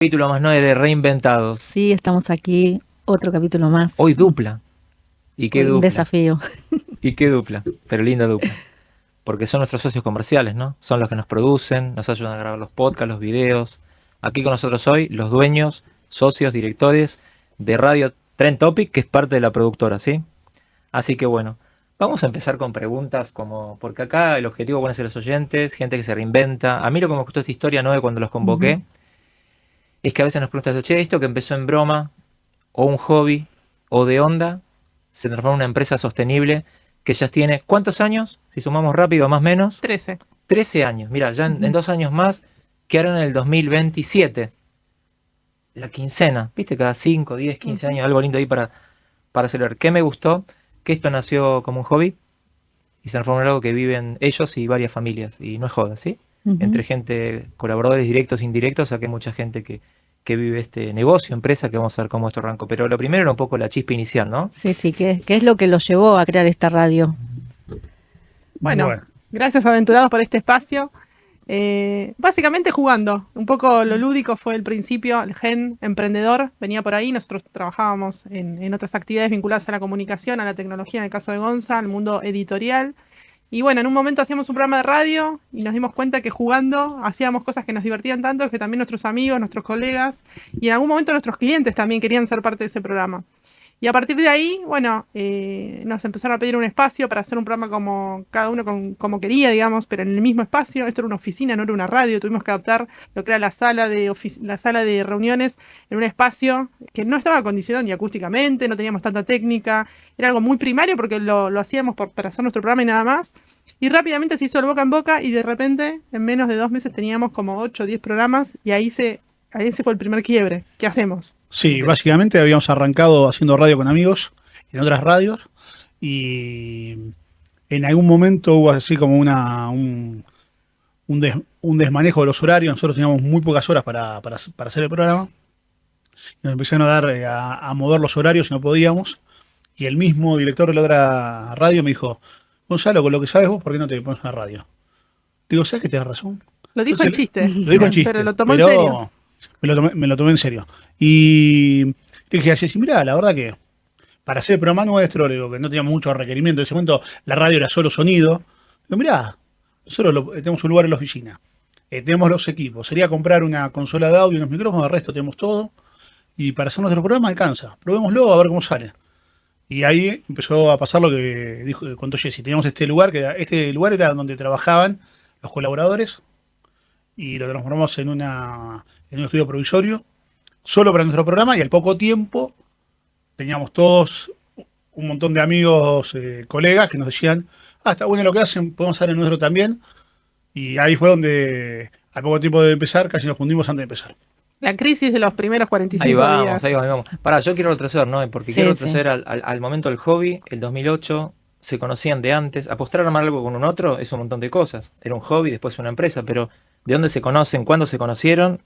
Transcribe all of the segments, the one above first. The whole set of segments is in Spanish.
Capítulo más 9 de Reinventados. Sí, estamos aquí, otro capítulo más. Hoy dupla. ¿Y qué Hoy un dupla? desafío. ¿Y qué dupla? Pero linda dupla. Porque son nuestros socios comerciales, ¿no? Son los que nos producen, nos ayudan a grabar los podcasts, los videos. Aquí con nosotros hoy los dueños, socios, directores de Radio Trend Topic, que es parte de la productora, ¿sí? Así que bueno, vamos a empezar con preguntas como, porque acá el objetivo van a ser los oyentes, gente que se reinventa. A mí lo que me gustó esta historia, ¿no? De cuando los convoqué, es que a veces nos preguntan, che, esto que empezó en broma, o un hobby, o de onda, se transforma en una empresa sostenible que ya tiene, ¿cuántos años? Si sumamos rápido, más o menos. 13. 13 años. Mira, ya en 2 años más, que ahora en el 2027. La quincena, ¿viste? Cada 5, 10, 15 años, algo lindo ahí para celebrar. ¿Qué me gustó? Que esto nació como un hobby y se transformó en algo que viven ellos y varias familias. Y no es joda, ¿sí? Entre gente, colaboradores directos e indirectos, aquí hay mucha gente que vive este negocio, empresa, que vamos a ver cómo esto arrancó. Pero lo primero era un poco la chispa inicial, ¿no? Sí, ¿qué es lo que los llevó a crear esta radio? Bueno, gracias Aventurados por este espacio. Básicamente jugando. Un poco lo lúdico fue el principio, el gen emprendedor venía por ahí. Nosotros trabajábamos en otras actividades vinculadas a la comunicación, a la tecnología, en el caso de Gonza, al mundo editorial. Y bueno, en un momento hacíamos un programa de radio y nos dimos cuenta que jugando hacíamos cosas que nos divertían tanto que también nuestros amigos, nuestros colegas y en algún momento nuestros clientes también querían ser parte de ese programa. Y a partir de ahí, bueno, nos empezaron a pedir un espacio para hacer un programa como cada uno como quería, digamos, pero en el mismo espacio. Esto era una oficina, no era una radio. Tuvimos que adaptar lo que era la sala de reuniones en un espacio que no estaba acondicionado ni acústicamente, no teníamos tanta técnica. Era algo muy primario porque lo hacíamos para hacer nuestro programa y nada más. Y rápidamente se hizo el boca en boca y de repente, en menos de 2 meses, teníamos como 8 o 10 programas y ahí ese fue el primer quiebre. ¿Qué hacemos? Sí, básicamente habíamos arrancado haciendo radio con amigos en otras radios y en algún momento hubo así como un desmanejo de los horarios. Nosotros teníamos muy pocas horas para hacer el programa y nos empezaron a mover los horarios y no podíamos. Y el mismo director de la otra radio me dijo, Gonzalo, con lo que sabes vos, ¿por qué no te pones una radio? Digo, ¿sabes que tenés razón? Lo dijo en chiste. Lo dijo en chiste. Pero lo tomó en serio. Me lo tomé en serio. Y le dije a Jessy, mirá, la verdad que para hacer el programa nuestro, le digo que no teníamos mucho requerimiento. En ese momento la radio era solo sonido. Digo, mirá, nosotros tenemos un lugar en la oficina. Tenemos los equipos. Sería comprar una consola de audio y unos micrófonos, el resto tenemos todo. Y para hacer nuestro programa alcanza. Probémoslo a ver cómo sale. Y ahí empezó a pasar lo que contó Jessy. Teníamos este lugar era donde trabajaban los colaboradores y lo transformamos en un estudio provisorio solo para nuestro programa y al poco tiempo teníamos todos un montón de amigos, colegas que nos decían, está bueno lo que hacen, podemos hacer el nuestro también. Y ahí fue donde al poco tiempo de empezar casi nos fundimos antes de empezar. La crisis de los primeros 45 días. Ahí vamos. Pará, yo quiero retroceder, ¿no? Porque quiero retroceder al momento del hobby, el 2008, se conocían de antes. Apostar a armar algo con un otro es un montón de cosas. Era un hobby, después una empresa, pero ¿de dónde se conocen? ¿Cuándo se conocieron?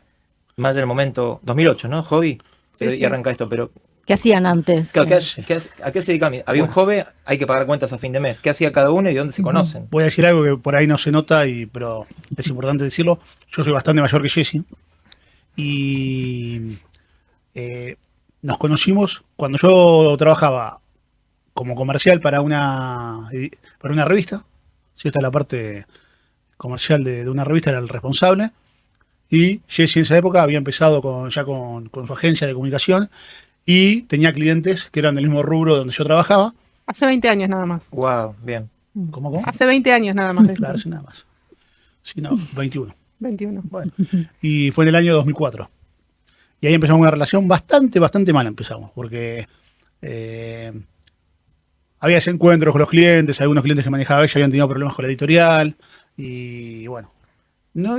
Más del momento, 2008, ¿no? Hobby, y arranca esto, pero... ¿Qué hacían antes? ¿A qué se dedicaban? Había un hobby, hay que pagar cuentas a fin de mes. ¿Qué hacía cada uno y de dónde se conocen? Voy a decir algo que por ahí no se nota, pero es importante decirlo. Yo soy bastante mayor que Jessy. Y nos conocimos cuando yo trabajaba como comercial para una revista. Sí, esta es la parte comercial de una revista, era el responsable. Y Jessy en esa época había empezado con su agencia de comunicación y tenía clientes que eran del mismo rubro donde yo trabajaba. Hace 20 años nada más. Wow, bien. ¿Cómo? Hace 20 años nada más. Claro, sí, nada más. Sí, no, 21. 21. Bueno, y fue en el año 2004. Y ahí empezamos una relación bastante mala empezamos, porque había ese encuentro con los clientes, algunos clientes que manejaba ella habían tenido problemas con la editorial, y bueno, no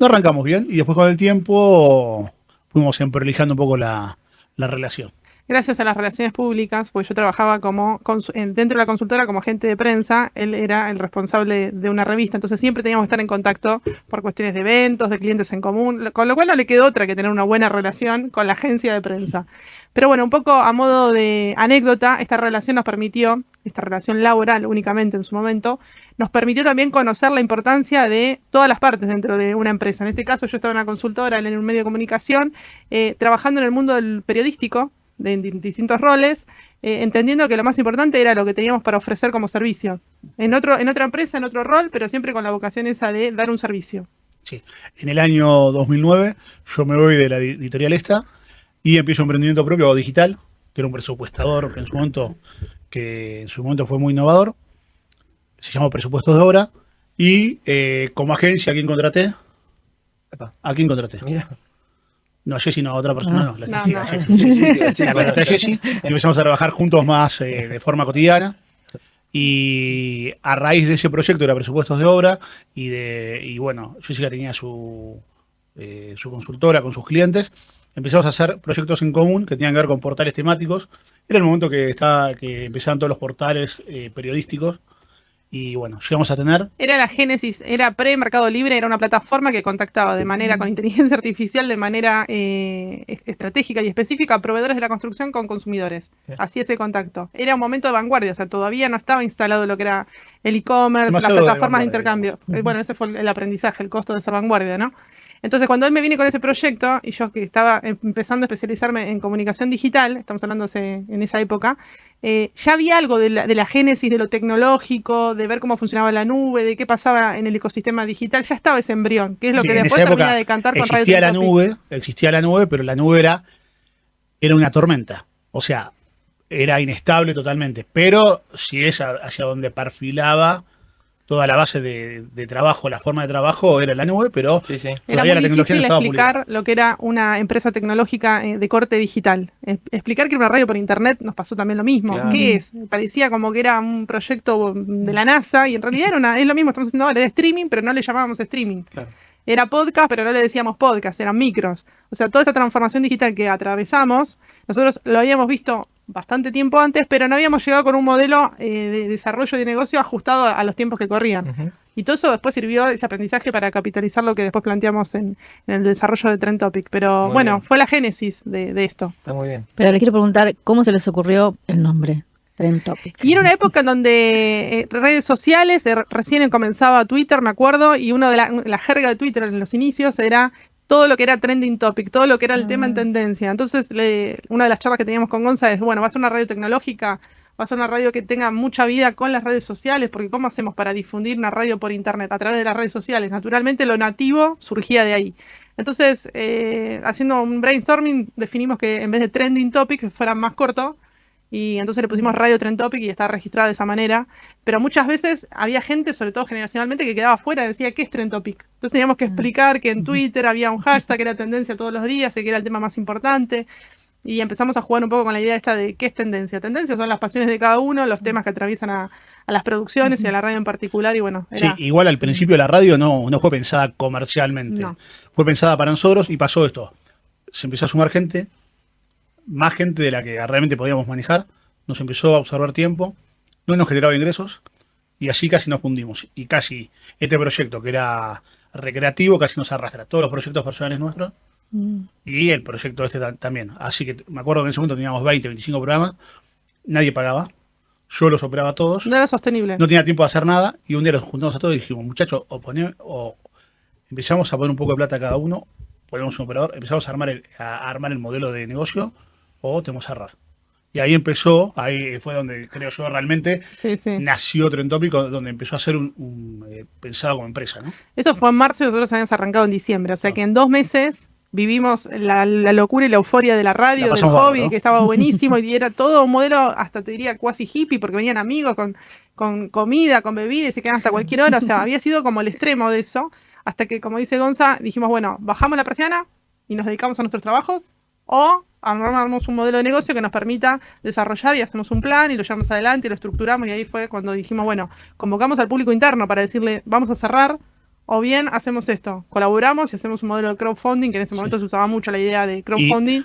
arrancamos bien, y después con el tiempo fuimos emprolijando un poco la relación. gracias a las relaciones públicas, porque yo trabajaba dentro de la consultora como agente de prensa, él era el responsable de una revista, entonces siempre teníamos que estar en contacto por cuestiones de eventos, de clientes en común, con lo cual no le quedó otra que tener una buena relación con la agencia de prensa. Pero bueno, un poco a modo de anécdota, esta relación nos permitió, esta relación laboral únicamente en su momento, nos permitió también conocer la importancia de todas las partes dentro de una empresa. En este caso yo estaba en una consultora, él en un medio de comunicación, trabajando en el mundo del periodístico, de distintos roles, entendiendo que lo más importante era lo que teníamos para ofrecer como servicio. En otra empresa, en otro rol, pero siempre con la vocación esa de dar un servicio. Sí. En el año 2009 yo me voy de la editorial esta y empiezo un emprendimiento propio digital, que era un presupuestador que en su momento fue muy innovador. Se llamó Presupuestos de Obra. Y como agencia, ¿a quién contraté? ¿A quién contraté? Mira. No, a Jessy no, a otra persona no. No. A Jessy. La contraté a Jessy y empezamos a trabajar juntos más de forma cotidiana. Y a raíz de ese proyecto era Presupuestos de Obra y bueno, Jessica tenía su consultora con sus clientes. Empezamos a hacer proyectos en común que tenían que ver con portales temáticos. Era el momento que empezaban todos los portales periodísticos. Y bueno, llegamos a tener... Era la génesis, era pre-Mercado Libre, era una plataforma que contactaba de manera con inteligencia artificial, de manera estratégica y específica a proveedores de la construcción con consumidores. Así ese contacto. Era un momento de vanguardia, o sea, todavía no estaba instalado lo que era el e-commerce, las plataformas de intercambio. Bueno, ese fue el aprendizaje, el costo de esa vanguardia, ¿no? Entonces, cuando él me viene con ese proyecto, y yo que estaba empezando a especializarme en comunicación digital, estamos hablando en esa época, ya había algo de la génesis, de lo tecnológico, de ver cómo funcionaba la nube, de qué pasaba en el ecosistema digital, ya estaba ese embrión, que es lo que después termina de cantar con Radio Existía la nube, pero la nube era una tormenta. O sea, era inestable totalmente. Pero si es hacia donde perfilaba toda la base de trabajo, la forma de trabajo era la nube, pero era muy difícil explicar lo que era una empresa tecnológica de corte digital. Explicar que era una radio por internet nos pasó también lo mismo. Claro. ¿Qué es? Parecía como que era un proyecto de la NASA y en realidad es lo mismo, estamos haciendo ahora, era streaming, pero no le llamábamos streaming. Claro. Era podcast, pero no le decíamos podcast, eran micros. O sea, toda esta transformación digital que atravesamos, nosotros lo habíamos visto bastante tiempo antes, pero no habíamos llegado con un modelo de desarrollo de negocio ajustado a los tiempos que corrían. Y todo eso después sirvió, ese aprendizaje, para capitalizar lo que después planteamos en el desarrollo de Trend Topic. Pero muy bien. Fue la génesis de esto. Está muy bien. Pero le quiero preguntar, ¿cómo se les ocurrió el nombre? Trend Topic. Y era una época en donde redes sociales, recién comenzaba Twitter, me acuerdo, y uno de la jerga de Twitter en los inicios era todo lo que era trending topic, todo lo que era el tema en tendencia. Entonces, una de las charlas que teníamos con Gonza es, bueno, va a ser una radio tecnológica, va a ser una radio que tenga mucha vida con las redes sociales, porque ¿cómo hacemos para difundir una radio por internet? A través de las redes sociales. Naturalmente, lo nativo surgía de ahí. Entonces, haciendo un brainstorming, definimos que en vez de trending topic fuera más corto, y entonces le pusimos Radio Trend Topic y está registrada de esa manera. Pero muchas veces había gente, sobre todo generacionalmente, que quedaba fuera y decía, ¿qué es Trend Topic? Entonces teníamos que explicar que en Twitter había un hashtag que era tendencia todos los días y que era el tema más importante. Y empezamos a jugar un poco con la idea esta de qué es tendencia. Tendencia son las pasiones de cada uno, los temas que atraviesan a las producciones y a la radio en particular. Y bueno, era... Sí, igual al principio la radio no fue pensada comercialmente. No. Fue pensada para nosotros y pasó esto. Se empezó a sumar gente, más gente de la que realmente podíamos manejar, nos empezó a observar tiempo, no nos generaba ingresos y así casi nos fundimos. Y casi este proyecto que era recreativo casi nos arrastra todos los proyectos personales nuestros y el proyecto este también. Así que me acuerdo que en ese momento teníamos 20, 25 programas, nadie pagaba, yo los operaba a todos. No era sostenible. No tenía tiempo de hacer nada y un día los juntamos a todos y dijimos, muchachos, o empezamos a poner un poco de plata a cada uno, ponemos un operador, empezamos a armar el modelo de negocio o tenemos que cerrar. Y ahí fue donde creo yo realmente nació Trend Topic, donde empezó a ser pensado como empresa, ¿no? Eso fue en marzo y nosotros habíamos arrancado en diciembre, o sea que en 2 meses vivimos la locura y la euforia de la radio, del hobby, ¿no? Que estaba buenísimo y era todo un modelo, hasta te diría cuasi hippie, porque venían amigos con comida, con bebida y se quedaban hasta cualquier hora, o sea, había sido como el extremo de eso, hasta que, como dice Gonza, dijimos, bueno, bajamos la persiana y nos dedicamos a nuestros trabajos, o armamos un modelo de negocio que nos permita desarrollar y hacemos un plan y lo llevamos adelante y lo estructuramos, y ahí fue cuando dijimos, bueno, convocamos al público interno para decirle, vamos a cerrar, o bien hacemos esto, colaboramos y hacemos un modelo de crowdfunding, que en ese momento se usaba mucho la idea de crowdfunding,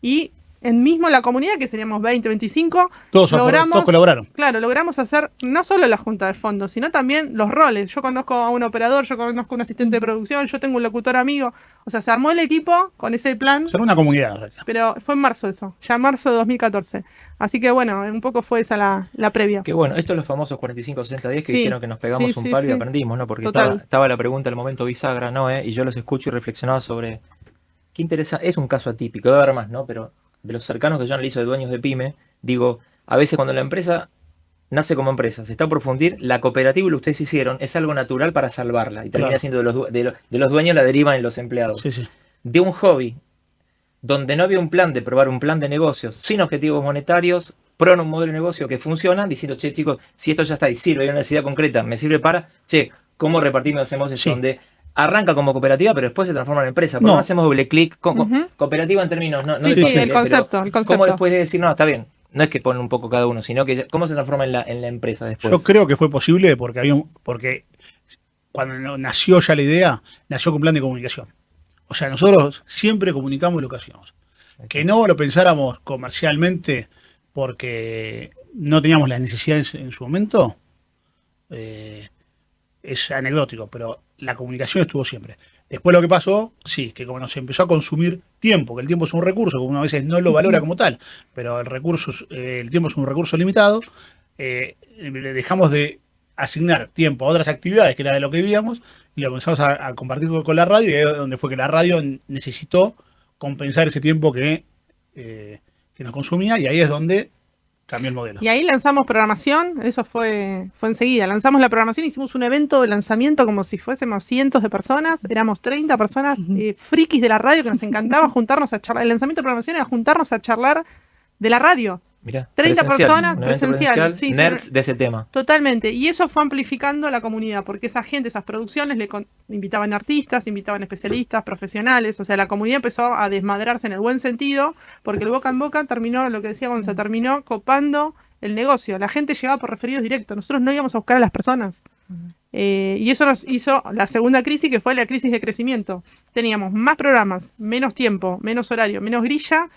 y en mismo la comunidad, que seríamos 20, 25, Todos colaboraron. Claro, logramos hacer no solo la junta de fondos, sino también los roles. Yo conozco a un operador, yo conozco a un asistente de producción, yo tengo un locutor amigo. O sea, se armó el equipo con ese plan. Será una comunidad, en realidad. Pero fue en marzo eso, ya en marzo de 2014. Así que bueno, un poco fue esa la previa. Que bueno, esto es los famosos 45-60-10 que Sí, dijeron que nos pegamos un palo y aprendimos, ¿no? Porque estaba la pregunta al momento bisagra, ¿no? Y yo los escucho y reflexionaba sobre qué interesa. Es un caso atípico, debe haber más, ¿no? Pero de los cercanos que yo analizo de dueños de pyme, digo, a veces cuando la empresa nace como empresa, se está por fundir, la cooperativa y lo que ustedes hicieron es algo natural para salvarla. Y termina siendo de los dueños la derivan en los empleados. Sí. De un hobby donde no había un plan de probar un plan de negocios sin objetivos monetarios, proban un modelo de negocio que funciona, diciendo, che, chicos, si esto ya está y sirve, hay una necesidad concreta, me sirve para, che, ¿cómo repartimos hacemos eso? Donde arranca como cooperativa, pero después se transforma en empresa. ¿Por qué no hacemos doble clic? Cooperativa en términos, no el concepto. ¿Cómo después de decir, no, está bien? No es que ponen un poco cada uno, sino que cómo se transforma en la empresa después. Yo creo que fue posible porque cuando nació ya la idea, nació con plan de comunicación. O sea, nosotros siempre comunicamos lo que hacíamos. Que no lo pensáramos comercialmente porque no teníamos las necesidades en su momento, es anecdótico, pero la comunicación estuvo siempre. Después lo que pasó, sí, que como nos empezó a consumir tiempo, que el tiempo es un recurso, que uno a veces no lo valora como tal, pero el tiempo es un recurso limitado, dejamos de asignar tiempo a otras actividades que era de lo que vivíamos y lo comenzamos a compartir con la radio, y ahí es donde fue que la radio necesitó compensar ese tiempo que nos consumía, y ahí es donde cambió el modelo. Y ahí lanzamos programación, eso fue enseguida. Lanzamos la programación, hicimos un evento de lanzamiento como si fuésemos cientos de personas, éramos 30 personas frikis de la radio que nos encantaba juntarnos a charlar. El lanzamiento de programación era juntarnos a charlar de la radio. Mirá, 30 personas presencial, sí, nerds de ese tema. Totalmente, y eso fue amplificando la comunidad, porque esa gente, esas producciones invitaban artistas, invitaban especialistas, profesionales, o sea, la comunidad empezó a desmadrarse en el buen sentido, porque el boca en boca terminó, lo que decía Gonza, terminó copando el negocio. La gente llegaba por referidos directos, nosotros no íbamos a buscar a las personas. Y eso nos hizo la segunda crisis, que fue la crisis de crecimiento. Teníamos más programas, menos tiempo, menos horario, menos grilla.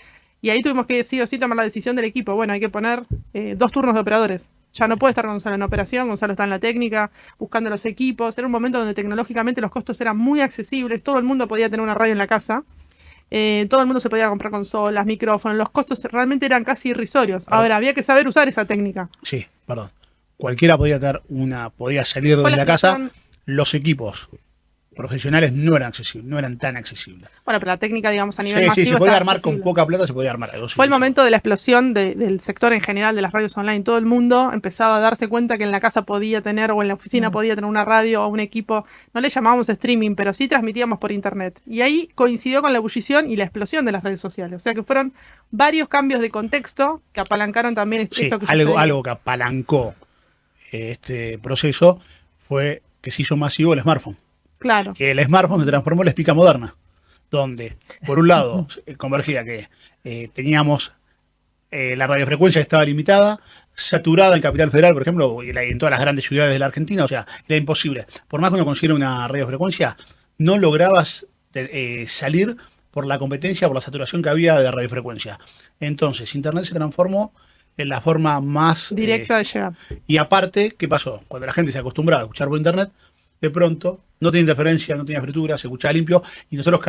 Y ahí tuvimos que sí o sí tomar la decisión del equipo. Bueno, hay que poner 2 turnos de operadores. Ya no puede estar Gonzalo en operación, Gonzalo está en la técnica, buscando los equipos. Era un momento donde tecnológicamente los costos eran muy accesibles. Todo el mundo podía tener una radio en la casa. Todo el mundo se podía comprar consolas, micrófonos. Los costos realmente eran casi irrisorios. Ahora, había que saber usar esa técnica. Sí, perdón. Cualquiera podía salir de la casa. Los equipos profesionales no eran tan accesibles. Bueno, pero la técnica, digamos, a nivel masivo se podía armar accesible. Con poca plata, se podía armar. Fue el momento de la explosión del sector en general de las radios online. Todo el mundo empezaba a darse cuenta que en la casa podía tener, o en la oficina podía tener una radio o un equipo. No le llamábamos streaming, pero sí transmitíamos por internet. Y ahí coincidió con la ebullición y la explosión de las redes sociales. O sea que fueron varios cambios de contexto que apalancaron también esto que sucedió. Algo que apalancó este proceso fue que se hizo masivo el smartphone. Claro. Que el smartphone se transformó en la espica moderna, donde, por un lado, convergía que teníamos la radiofrecuencia que estaba limitada, saturada en Capital Federal, por ejemplo, y en todas las grandes ciudades de la Argentina, o sea, era imposible. Por más que uno consiguiera una radiofrecuencia, no lograbas salir por la competencia, por la saturación que había de radiofrecuencia. Entonces, Internet se transformó en la forma más directa de llegar. Y aparte, ¿qué pasó? Cuando la gente se acostumbraba a escuchar por Internet, de pronto no tenía interferencia, no tenía fritura, se escuchaba limpio, y nosotros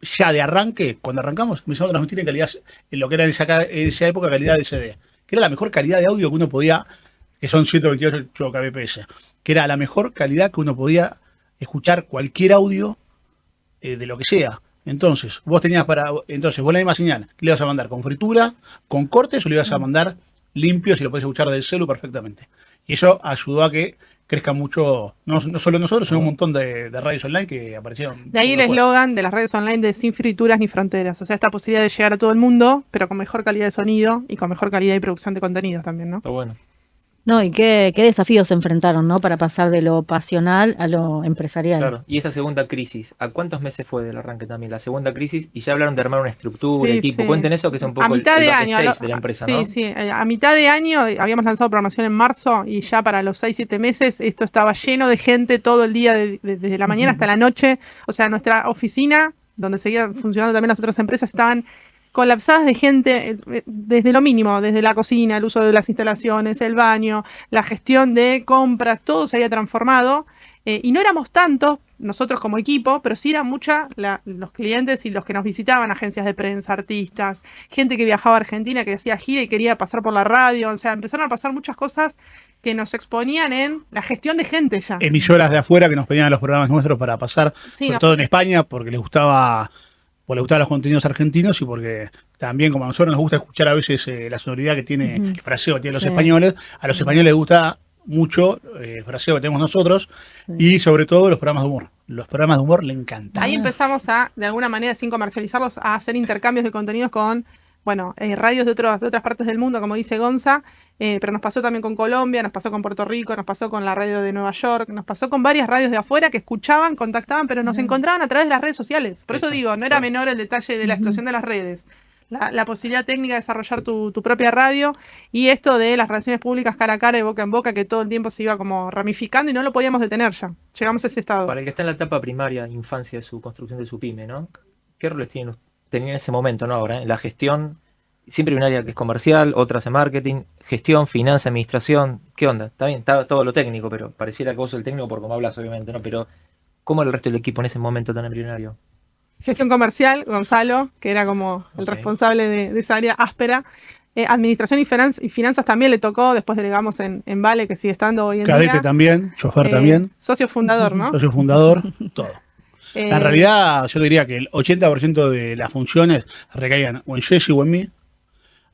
ya de arranque, cuando arrancamos, empezamos a transmitir en calidad, en lo que era en esa época, calidad de CD, que era la mejor calidad de audio que uno podía, que son 128 kbps, que era la mejor calidad que uno podía escuchar cualquier audio de lo que sea. Entonces, vos la misma señal, que le ibas a mandar con fritura, con cortes, o le ibas a mandar limpio, si lo podés escuchar del celu perfectamente. Y eso ayudó a que crezca mucho, no solo nosotros, sino un montón de radios online que aparecieron. De ahí el eslogan de las redes online de sin frituras ni fronteras. O sea, esta posibilidad de llegar a todo el mundo, pero con mejor calidad de sonido y con mejor calidad de producción de contenidos también, ¿no? Está bueno. No, y qué desafíos se enfrentaron, ¿no? Para pasar de lo pasional a lo empresarial. Claro. Y esta segunda crisis, ¿a cuántos meses fue del arranque también? La segunda crisis, y ya hablaron de armar una estructura, equipo. Sí. Cuenten eso, que es un poco a mitad de año, de la empresa, ¿no? Sí, a mitad de año habíamos lanzado programación en marzo, y ya para los 6-7 meses esto estaba lleno de gente todo el día, desde la mañana hasta la noche. O sea, nuestra oficina, donde seguían funcionando también las otras empresas, estaban colapsadas de gente, desde lo mínimo, desde la cocina, el uso de las instalaciones, el baño, la gestión de compras, todo se había transformado. Y no éramos tantos, nosotros como equipo, pero sí eran los clientes y los que nos visitaban, agencias de prensa, artistas, gente que viajaba a Argentina, que hacía gira y quería pasar por la radio. O sea, empezaron a pasar muchas cosas que nos exponían en la gestión de gente ya. Emisoras de afuera que nos pedían a los programas nuestros para pasar, Sí, sobre todo en España, porque les gustaban los contenidos argentinos y porque también, como a nosotros nos gusta escuchar a veces la sonoridad que tiene el fraseo que tienen los españoles, a los españoles les gusta mucho el fraseo que tenemos nosotros y sobre todo los programas de humor. Los programas de humor le encantan. Ahí empezamos de alguna manera, sin comercializarlos, a hacer intercambios de contenidos con, radios de otras partes del mundo, como dice Gonza, pero nos pasó también con Colombia, nos pasó con Puerto Rico, nos pasó con la radio de Nueva York, nos pasó con varias radios de afuera que escuchaban, contactaban, pero nos encontraban a través de las redes sociales. Por eso digo, no era menor el detalle de la explosión de las redes. La posibilidad técnica de desarrollar tu propia radio y esto de las relaciones públicas cara a cara y boca en boca, que todo el tiempo se iba como ramificando y no lo podíamos detener ya. Llegamos a ese estado. Para el que está en la etapa primaria, infancia de su construcción de su pyme, ¿no? ¿Qué roles tenían en ese momento, no ahora? En la gestión, siempre hay un área que es comercial, otra hace marketing, gestión, finanzas, administración. ¿Qué onda? Está bien, está todo lo técnico, pero pareciera que vos sos el técnico por cómo hablas, obviamente, ¿no? Pero ¿cómo era el resto del equipo en ese momento tan embrionario? Gestión comercial, Gonzalo, que era como el responsable de esa área áspera. Administración y finanzas también le tocó, después delegamos en Vale, que sigue estando hoy en día. Cadete también, chofer también. Socio fundador, ¿no? Socio fundador, todo. En realidad, yo diría que el 80% de las funciones recaían o en Jessy o en mí,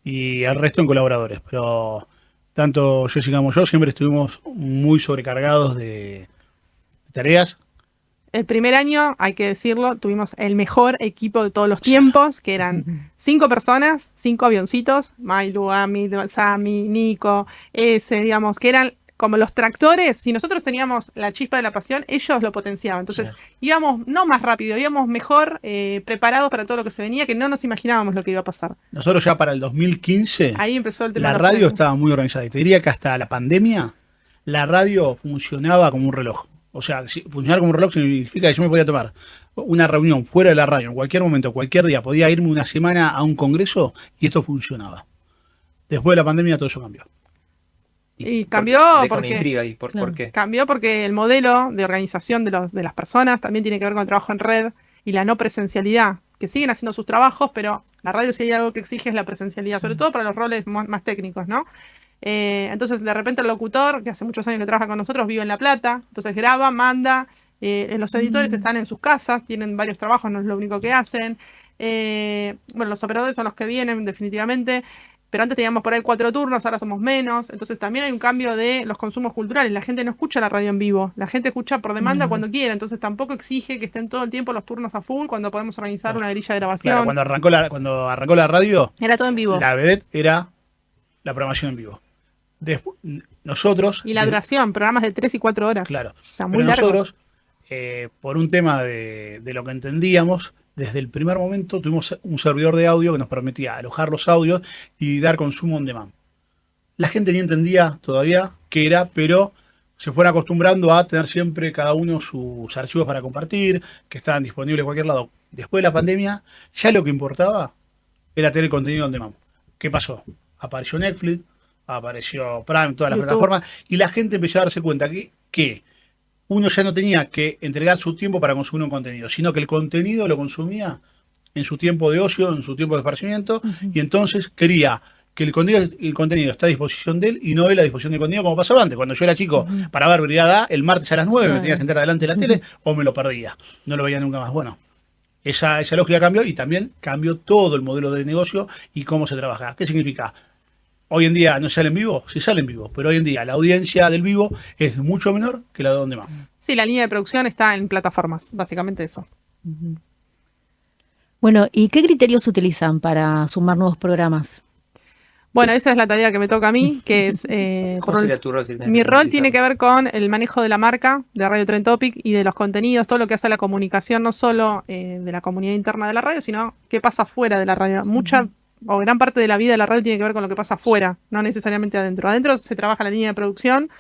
y el resto en colaboradores. Pero tanto Jessica como yo siempre estuvimos muy sobrecargados de tareas. El primer año, hay que decirlo, tuvimos el mejor equipo de todos los tiempos, que eran 5 personas, 5 avioncitos, Mailu, Ami, Sami, Nico, digamos, que eran como los tractores. Si nosotros teníamos la chispa de la pasión, ellos lo potenciaban. Entonces íbamos no más rápido, íbamos mejor preparados para todo lo que se venía, que no nos imaginábamos lo que iba a pasar. Nosotros ya para el 2015, ahí empezó el tema. La radio estaba muy organizada. Y te diría que hasta la pandemia, la radio funcionaba como un reloj. O sea, funcionar como un reloj significa que yo me podía tomar una reunión fuera de la radio en cualquier momento, cualquier día. Podía irme una semana a un congreso y esto funcionaba. Después de la pandemia todo eso cambió. Y cambió porque intriga ahí. ¿Por qué? Cambió porque el modelo de organización de las personas también tiene que ver con el trabajo en red y la no presencialidad, que siguen haciendo sus trabajos, pero la radio, si hay algo que exige, es la presencialidad, sobre todo para los roles más técnicos, ¿no? Entonces de repente el locutor, que hace muchos años que trabaja con nosotros, vive en La Plata, entonces graba, manda, los editores están en sus casas, tienen varios trabajos, no es lo único que hacen, los operadores son los que vienen definitivamente, pero antes teníamos por ahí 4 turnos, ahora somos menos, entonces también hay un cambio de los consumos culturales, la gente no escucha la radio en vivo, la gente escucha por demanda cuando quiera, entonces tampoco exige que estén todo el tiempo los turnos a full cuando podemos organizar una grilla de grabación. Claro, cuando arrancó la radio, era todo en vivo. La vedette era la programación en vivo. Nosotros... Y la duración, programas de 3 y 4 horas. Claro. O sea, muy pero largo. nosotros, por un tema de lo que entendíamos, desde el primer momento tuvimos un servidor de audio que nos permitía alojar los audios y dar consumo on demand. La gente ni entendía todavía qué era, pero se fueron acostumbrando a tener siempre cada uno sus archivos para compartir, que estaban disponibles en cualquier lado. Después de la pandemia, ya lo que importaba era tener contenido on demand. ¿Qué pasó? Apareció Netflix, apareció Prime, todas las YouTube. plataformas, y la gente empezó a darse cuenta que uno ya no tenía que entregar su tiempo para consumir un contenido, sino que el contenido lo consumía en su tiempo de ocio, en su tiempo de esparcimiento, y entonces quería que el contenido está a disposición de él y no él a disposición del contenido como pasaba antes. Cuando yo era chico, para ver Brigada A, el martes a las 9 me tenía que sentar delante de la tele o me lo perdía. No lo veía nunca más. Bueno, esa lógica cambió y también cambió todo el modelo de negocio y cómo se trabaja. ¿Qué significa? Hoy en día no sale en vivo, sí sale en vivo, pero hoy en día la audiencia del vivo es mucho menor que la de donde más. Sí, la línea de producción está en plataformas, básicamente eso. Bueno, ¿y qué criterios utilizan para sumar nuevos programas? Bueno, esa es la tarea que me toca a mí, que es... ¿Cómo sería tu rol? Mi rol tiene que ver con el manejo de la marca de Radio Trend Topic y de los contenidos, todo lo que hace a la comunicación, no solo de la comunidad interna de la radio, sino qué pasa fuera de la radio. Mucha o gran parte de la vida de la radio tiene que ver con lo que pasa afuera, no necesariamente adentro. Adentro se trabaja la línea de producción,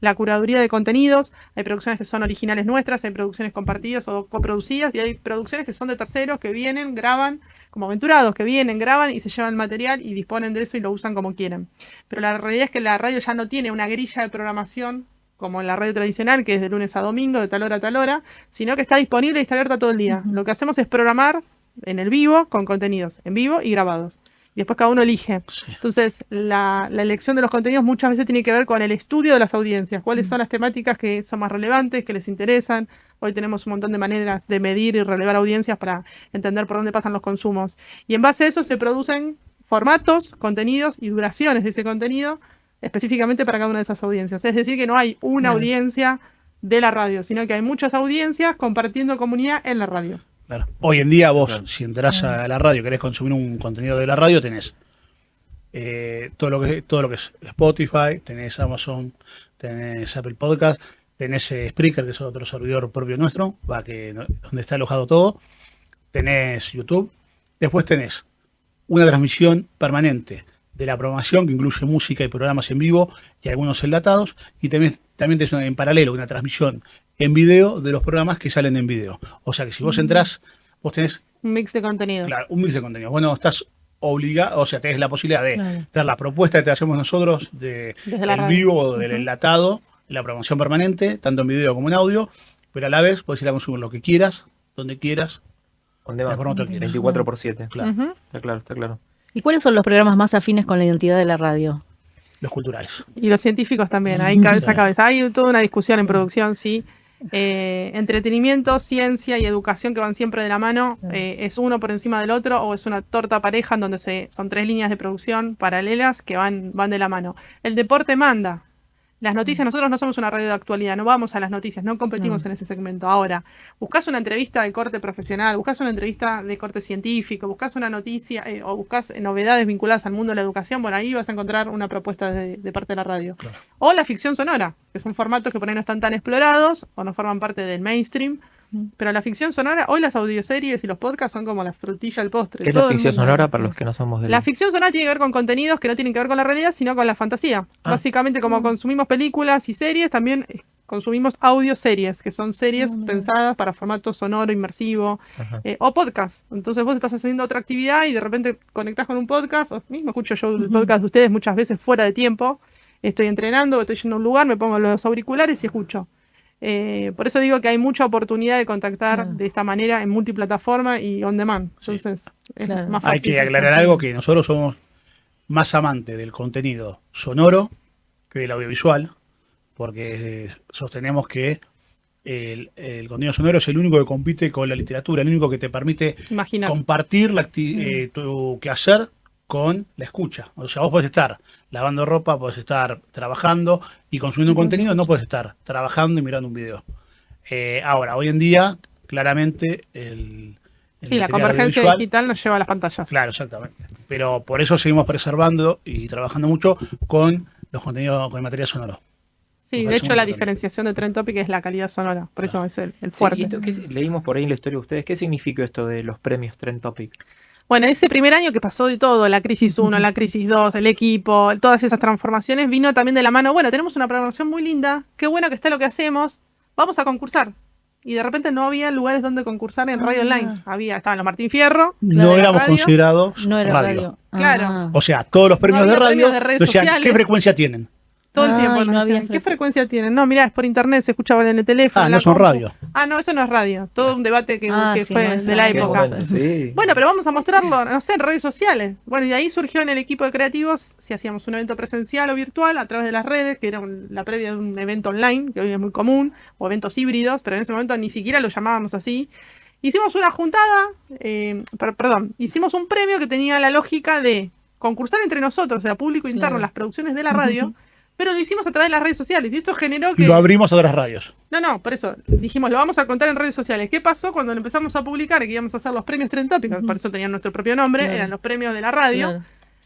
la curaduría de contenidos, hay producciones que son originales nuestras, hay producciones compartidas o coproducidas y hay producciones que son de terceros que vienen, graban, como aventurados que vienen, graban y se llevan el material y disponen de eso y lo usan como quieren. Pero la realidad es que la radio ya no tiene una grilla de programación como en la radio tradicional, que es de lunes a domingo, de tal hora a tal hora, sino que está disponible y está abierta todo el día. Lo que hacemos es programar en el vivo con contenidos en vivo y grabados. Y después cada uno elige. Sí. Entonces, la elección de los contenidos muchas veces tiene que ver con el estudio de las audiencias. ¿Cuáles son las temáticas que son más relevantes, que les interesan? Hoy tenemos un montón de maneras de medir y relevar audiencias para entender por dónde pasan los consumos. Y en base a eso se producen formatos, contenidos y duraciones de ese contenido específicamente para cada una de esas audiencias. Es decir, que no hay una audiencia de la radio, sino que hay muchas audiencias compartiendo comunidad en la radio. Claro. Hoy en día vos, si entrás a la radio, querés consumir un contenido de la radio, tenés todo lo que es Spotify, tenés Amazon, tenés Apple Podcast, tenés Spreaker, que es otro servidor propio nuestro, donde está alojado todo, tenés YouTube, después tenés una transmisión permanente de la programación que incluye música y programas en vivo y algunos enlatados, y también tenés en paralelo una transmisión en video de los programas que salen en video. O sea que si vos entrás, vos tenés un mix de contenidos. Claro, un mix de contenidos. Bueno, estás obligado, o sea, tenés la posibilidad de tener la propuesta que te hacemos nosotros del vivo o del enlatado, la programación permanente, tanto en video como en audio, pero a la vez podés ir a consumir lo que quieras, donde quieras, donde va, 24/7. Claro. Está claro. ¿Y cuáles son los programas más afines con la identidad de la radio? Los culturales. Y los científicos también, ahí cabeza a cabeza. Hay toda una discusión en producción, sí. Entretenimiento, ciencia y educación que van siempre de la mano. ¿Es uno por encima del otro o es una torta pareja en donde son 3 líneas de producción paralelas que van de la mano? El deporte manda. Las noticias, nosotros no somos una radio de actualidad, no vamos a las noticias, no competimos en ese segmento. Ahora, buscás una entrevista de corte profesional, buscás una entrevista de corte científico, buscás una noticia o buscás novedades vinculadas al mundo de la educación, bueno, ahí vas a encontrar una propuesta de parte de la radio. Claro. O la ficción sonora, que son formatos que por ahí no están tan explorados o no forman parte del mainstream. Pero la ficción sonora, hoy las audioseries y los podcasts son como la frutilla del postre. ¿Qué es la ficción sonora para los que no somos de La ficción sonora tiene que ver con contenidos que no tienen que ver con la realidad, sino con la fantasía. Básicamente, como consumimos películas y series, también consumimos audioseries, que son series pensadas para formato sonoro, inmersivo, o podcast. Entonces vos estás haciendo otra actividad y de repente conectás con un podcast, o mismo escucho yo el podcast de ustedes muchas veces fuera de tiempo, estoy entrenando, estoy yendo a un lugar, me pongo los auriculares y escucho. Por eso digo que hay mucha oportunidad de contactar de esta manera en multiplataforma y on demand. Entonces es más fácil. Hay que aclarar algo, que nosotros somos más amantes del contenido sonoro que del audiovisual, porque sostenemos que el contenido sonoro es el único que compite con la literatura, el único que te permite compartir tu quehacer con la escucha. O sea, vos podés estar lavando ropa, podés estar trabajando y consumiendo un contenido, no podés estar trabajando y mirando un video. Ahora, hoy en día, claramente, la convergencia digital nos lleva a las pantallas. Claro, exactamente. Pero por eso seguimos preservando y trabajando mucho con los contenidos, con el material sonoro. Sí, de hecho la diferenciación de Trend Topic es la calidad sonora, por eso es el fuerte. Leímos por ahí la historia de ustedes. ¿Qué significa esto de los premios Trend Topic? Bueno, ese primer año que pasó de todo, la crisis 1, la crisis 2, el equipo, todas esas transformaciones, vino también de la mano, bueno, tenemos una programación muy linda, qué bueno que está lo que hacemos, vamos a concursar. Y de repente no había lugares donde concursar en radio online. Estaban los Martín Fierro. No éramos considerados radio. Claro. O sea, todos los premios de radio decían, ¿qué frecuencia tienen? Todo el tiempo no había ¿qué frecuencia tienen? No, mirá, es por internet, se escuchaba en el teléfono. No son radio. No, eso no es radio. Todo un debate que fue de la época. Bueno, pero vamos a mostrarlo, no sé, en redes sociales. Bueno, y ahí surgió en el equipo de creativos, si hacíamos un evento presencial o virtual, a través de las redes, que era la previa de un evento online, que hoy es muy común, o eventos híbridos, pero en ese momento ni siquiera lo llamábamos así. Hicimos una juntada, hicimos un premio que tenía la lógica de concursar entre nosotros, o sea, público interno, las producciones de la radio, pero lo hicimos a través de las redes sociales. Y esto generó que... Lo abrimos a otras radios. No, por eso dijimos, lo vamos a contar en redes sociales. ¿Qué pasó cuando empezamos a publicar que íbamos a hacer los premios Trend Topic? Por eso tenían nuestro propio nombre, eran los premios de la radio.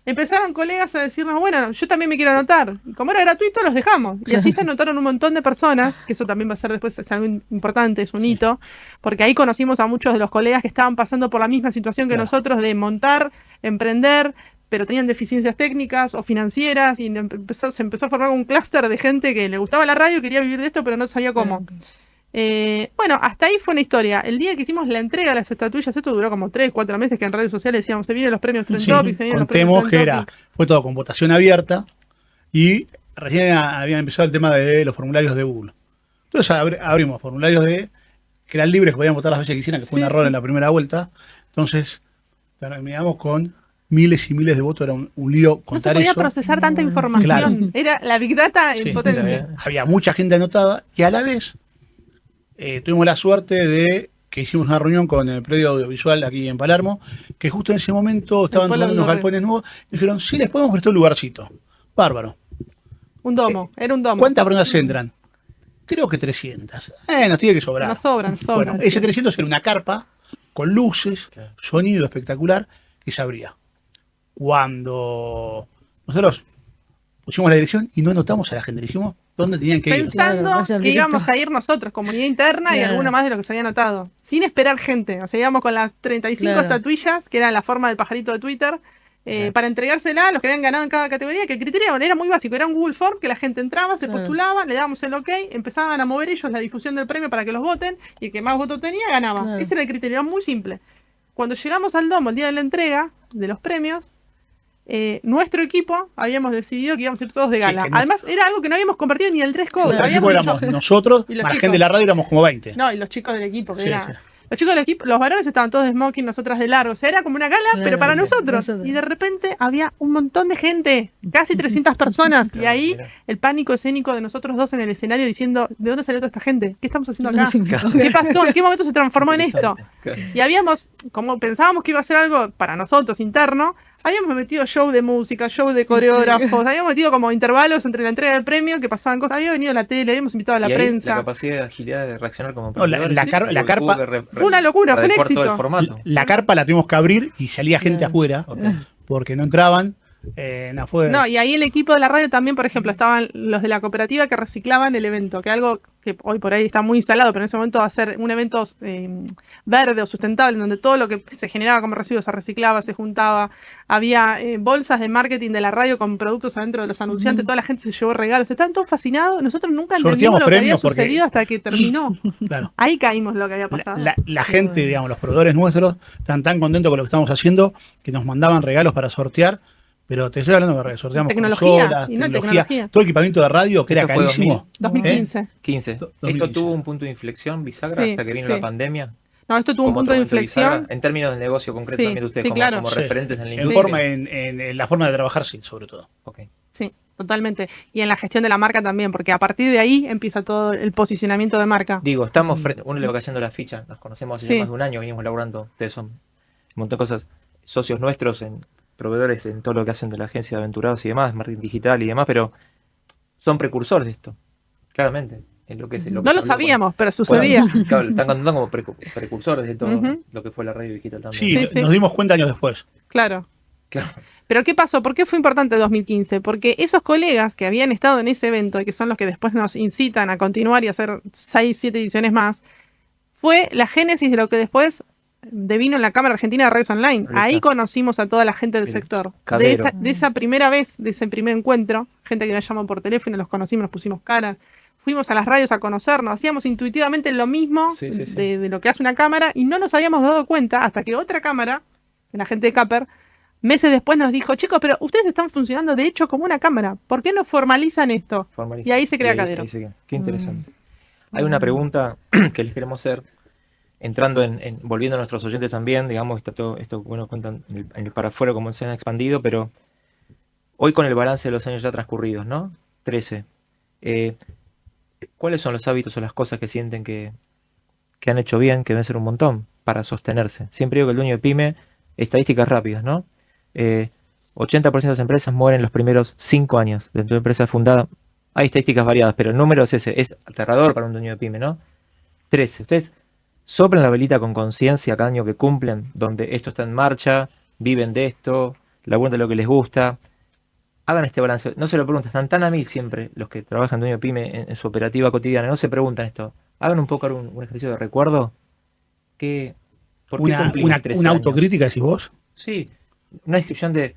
Empezaron colegas a decirnos, bueno, yo también me quiero anotar. Y como era gratuito, los dejamos. Y así se anotaron un montón de personas, que eso también va a ser después es algo importante, es un hito, porque ahí conocimos a muchos de los colegas que estaban pasando por la misma situación que nosotros, de montar, emprender, pero tenían deficiencias técnicas o financieras, y se empezó a formar un clúster de gente que le gustaba la radio y quería vivir de esto, pero no sabía cómo. Bueno, hasta ahí fue una historia. El día que hicimos la entrega de las estatuillas, esto duró como 3, 4 meses, que en redes sociales decíamos, se vienen los premios Trend Sí, Topic, se vienen los premios contemos Trend que Topic. fue todo con votación abierta y recién habían empezado el tema de los formularios de Google. Entonces abrimos formularios que eran libres, que podían votar las veces que quisieran, que fue un Sí, error sí. en la primera vuelta. Entonces terminamos con miles y miles de votos, era un lío No se contar podía eso. procesar tanta información. Claro. Era la Big Data en Sí. potencia. Había mucha gente anotada y a la vez tuvimos la suerte de que hicimos una reunión con el predio audiovisual aquí en Palermo, que justo en ese momento estaban Polo tomando unos Torre. galpones nuevos y dijeron, sí, les podemos prestar un lugarcito. Bárbaro. Un domo, era un domo. ¿Cuántas personas entran? Creo que 300. Nos tiene que sobrar. Nos sobran. Bueno, ese 300 era una carpa con luces, Claro. sonido espectacular, que se abría. Cuando nosotros pusimos la dirección y no anotamos a la gente, dijimos dónde tenían que ir. Pensando Claro, vaya que directo. íbamos a ir nosotros, comunidad interna y Claro. alguno más de lo que se había anotado. Sin esperar gente. O sea, íbamos con las 35 Claro. estatuillas, que eran la forma del pajarito de Twitter, Claro. para entregársela a los que habían ganado en cada categoría, que el criterio era muy básico. Era un Google Form que la gente entraba, se Claro. postulaba, le dábamos el OK, empezaban a mover ellos la difusión del premio para que los voten y el que más votos tenía ganaba. Claro. Ese era el criterio, era muy simple. Cuando llegamos al domo el día de la entrega de los premios, nuestro equipo habíamos decidido que íbamos a ir todos de Sí, gala. que no- Además, era algo que no habíamos compartido ni el dress code. Nuestro equipo Habíamos éramos dicho- nosotros, Y los más chicos. gente de la radio éramos como 20. No, y los chicos del equipo, que Sí, era- sí. Los chicos del equipo, los varones estaban todos de smoking, nosotras de largo. O sea, era como una gala, Claro, pero para sí, nosotros. nosotros. Y de repente había un montón de gente, casi 300 personas. Y ahí Mira. el pánico escénico de nosotros dos en el escenario diciendo, ¿de dónde salió toda esta gente? ¿Qué estamos haciendo acá? ¿Qué pasó? ¿En qué momento se transformó en esto? Claro. Y habíamos, como pensábamos que iba a ser algo para nosotros interno, habíamos metido show de música, show de coreógrafos, habíamos metido como intervalos entre la entrega del premio que pasaban cosas. Había venido la tele, habíamos invitado a la Y ahí prensa. La capacidad de agilidad de reaccionar como No, la emprendedores, la sí, carpa- tuvo que Fue una locura, fue un readecuar todo éxito. el formato. La carpa la tuvimos que abrir y salía gente Claro. afuera Ok. porque no entraban. Fue, No, y ahí el equipo de la radio también, por ejemplo, estaban los de la cooperativa que reciclaban el evento, que algo que hoy por ahí está muy instalado, pero en ese momento hacer un evento verde o sustentable, en donde todo lo que se generaba como residuos se reciclaba, se juntaba, había bolsas de marketing de la radio con productos adentro de los anunciantes, toda la gente se llevó regalos, estaban todos fascinados, nosotros nunca entendimos Sorteamos lo que había premios porque- sucedido hasta que terminó. claro. Ahí caímos lo que había La, pasado. la gente, digamos, los proveedores nuestros, están tan contentos con lo que estamos haciendo que nos mandaban regalos para sortear. Pero te estoy hablando de sorteamos Tecnología, consolas, y no tecnología, tecnología. todo equipamiento de radio que era Esto fue carísimo. 2015. 15. 2015. Esto tuvo un punto de inflexión, bisagra, Sí, hasta que vino sí. la pandemia. No, esto tuvo un Como punto de momento bisagra, inflexión. en términos del negocio concreto Sí, también de ustedes sí, como, claro. como Sí. referentes en la En industria. forma, en la forma de trabajar, sí, sobre todo. Ok. Sí, totalmente. Y en la gestión de la marca también, porque a partir de ahí empieza todo el posicionamiento de marca. Digo, estamos frente, uno le va cayendo la ficha, nos conocemos hace Sí. ya más de un año, venimos laburando, ustedes son un montón de cosas, socios nuestros, en proveedores en todo lo que hacen de la agencia de aventurados y demás, marketing digital y demás, pero son precursores de esto, claramente. En lo que es, No que se lo habló sabíamos, pero con- sucedía. Claro, están contando como precursores de todo Ujú. lo que fue la radio digital también. Sí, Sí, sí. nos dimos cuenta años después. Claro. Claro. Pero ¿qué pasó? ¿Por qué fue importante el 2015? Porque esos colegas que habían estado en ese evento y que son los que después nos incitan a continuar y hacer 6, 7 ediciones más, fue la génesis de lo que después devino en la Cámara Argentina de Radios Online. Ahí está. Ahí conocimos a toda la gente del El sector. Cabero. De esa primera vez, de ese primer encuentro, gente que me llamó por teléfono, los conocimos, nos pusimos cara. Fuimos a las radios a conocernos, hacíamos intuitivamente lo mismo Sí, sí, sí. de lo que hace una cámara y no nos habíamos dado cuenta hasta que otra cámara, la gente de Caper, meses después nos dijo, chicos, pero ustedes están funcionando de hecho como una cámara, ¿por qué no formalizan esto? Formaliza. Y ahí se crea Y Cadero. ahí se queda. Qué interesante. Hay una pregunta que les queremos hacer, entrando volviendo a nuestros oyentes también, digamos, está todo esto, bueno, cuentan en el para afuera cómo se han expandido, pero hoy con el balance de los años ya transcurridos, ¿no? 13. ¿Cuáles son los hábitos o las cosas que sienten que han hecho bien, que deben ser un montón para sostenerse? Siempre digo que el dueño de pyme, estadísticas rápidas, ¿no? 80% de las empresas mueren los primeros 5 años de tu empresa fundada. Hay estadísticas variadas, pero el número es ese. Es aterrador para un dueño de pyme, ¿no? 13. Ustedes soplan la velita con conciencia cada año que cumplen, donde esto está en marcha, viven de esto, laburan de lo que les gusta. Hagan este balance. No se lo preguntan, están tan a mil siempre los que trabajan en dueño de pyme en su operativa cotidiana. No se preguntan esto. Hagan un poco un ejercicio de recuerdo. ¿Por qué cumplimos 13 una años? autocrítica, decís vos. Sí, una descripción de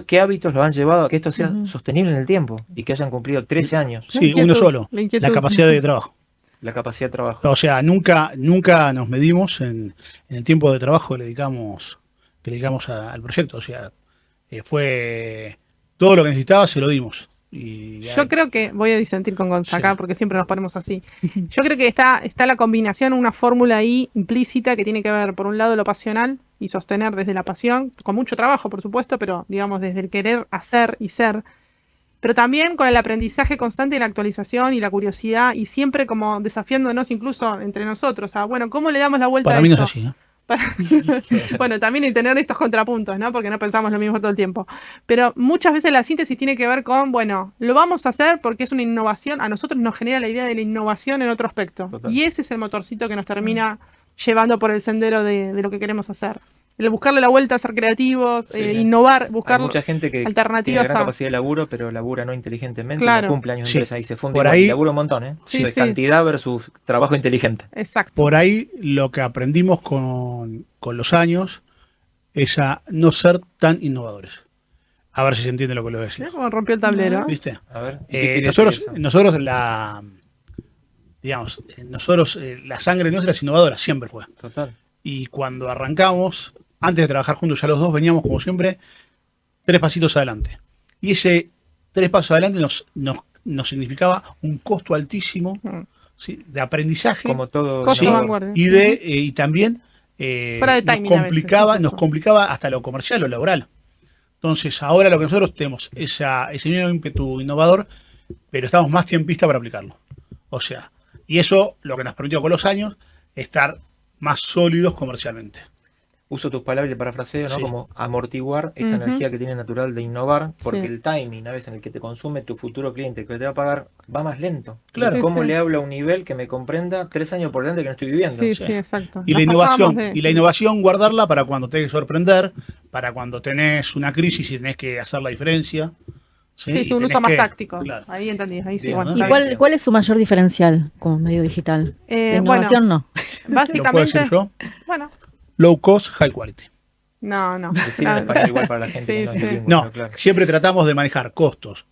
qué hábitos los han llevado a que esto sea Ujú. sostenible en el tiempo y que hayan cumplido 13 años. Sí, inquietud, uno solo. la inquietud. La capacidad de trabajo. La capacidad de trabajo. O sea, nunca nos medimos en el tiempo de trabajo que le dedicamos al proyecto. O sea, fue todo lo que necesitaba, se lo dimos. Y Yo creo que, voy a disentir con Gonza acá, porque siempre nos ponemos así. Yo creo que está la combinación, una fórmula ahí implícita que tiene que ver, por un lado, lo pasional y sostener desde la pasión, con mucho trabajo, por supuesto, pero digamos desde el querer hacer y ser, pero también con el aprendizaje constante y la actualización y la curiosidad, y siempre como desafiándonos incluso entre nosotros, a, bueno, ¿cómo le damos la vuelta para a mí no esto? es así, ¿no? Bueno, también y tener estos contrapuntos, ¿no? Porque no pensamos lo mismo todo el tiempo. Pero muchas veces la síntesis tiene que ver con, bueno, lo vamos a hacer porque es una innovación, a nosotros nos genera la idea de la innovación en otro aspecto. Total. Y ese es el motorcito que nos termina llevando por el sendero de lo que queremos hacer. El buscarle la vuelta, ser creativos, Sí. innovar, Hay buscar mucha gente que tiene alternativas gran a... capacidad de laburo, pero labura no inteligentemente, Claro. no cumple años de Sí. empresa y se funde Por igual. ahí- Labura un montón, ¿eh? Sí, De sí. cantidad versus trabajo inteligente. Exacto. Por ahí lo que aprendimos con los años es a no ser tan innovadores. A ver si se entiende lo que les voy a decir. Mirá cómo rompió el tablero. ¿Viste? A ver, ¿y qué quiere decir eso? Nosotros la sangre nuestra es innovadora, siempre fue. Total. Y cuando arrancamos, antes de trabajar juntos ya los dos, veníamos como siempre 3 pasitos adelante. Y ese 3 pasos adelante nos significaba un costo altísimo, Mm. ¿sí? De aprendizaje. Como todo. Costo Sí, innovador. vanguardia. y también Fuera de nos timing a veces, nos complicaba hasta lo comercial, lo laboral. Entonces, ahora lo que nosotros tenemos es ese mismo ímpetu innovador, pero estamos más tiempistas para aplicarlo. O sea, y eso lo que nos permitió con los años estar más sólidos comercialmente. Uso tus palabras de parafraseo, ¿no? Sí. Como amortiguar esta Ujú. energía que tiene natural de innovar, porque Sí. el timing, a veces en el que te consume tu futuro cliente, que te va a pagar, va más lento. Claro. Entonces, ¿cómo Sí, sí. le hablo a un nivel que me comprenda 3 años por delante que no estoy viviendo? Sí, Sí. sí, exacto. Y Nos la pasábamos innovación, y la innovación guardarla para cuando te hay que sorprender, para cuando tenés una crisis y tenés que hacer la diferencia. Sí, Sí, Y sí, un tenés uso más que- táctico. claro. Ahí entendí, ahí sí, Bien, bueno. ¿no? ¿Y está bien. cuál es su mayor diferencial como medio digital? La innovación no. ¿Lo puedo Básicamente, decir yo? bueno, Low cost, high quality. no. Decir en español igual para la gente Sí, que no es sí. bilingüe, No, pero claro. siempre tratamos de manejar costos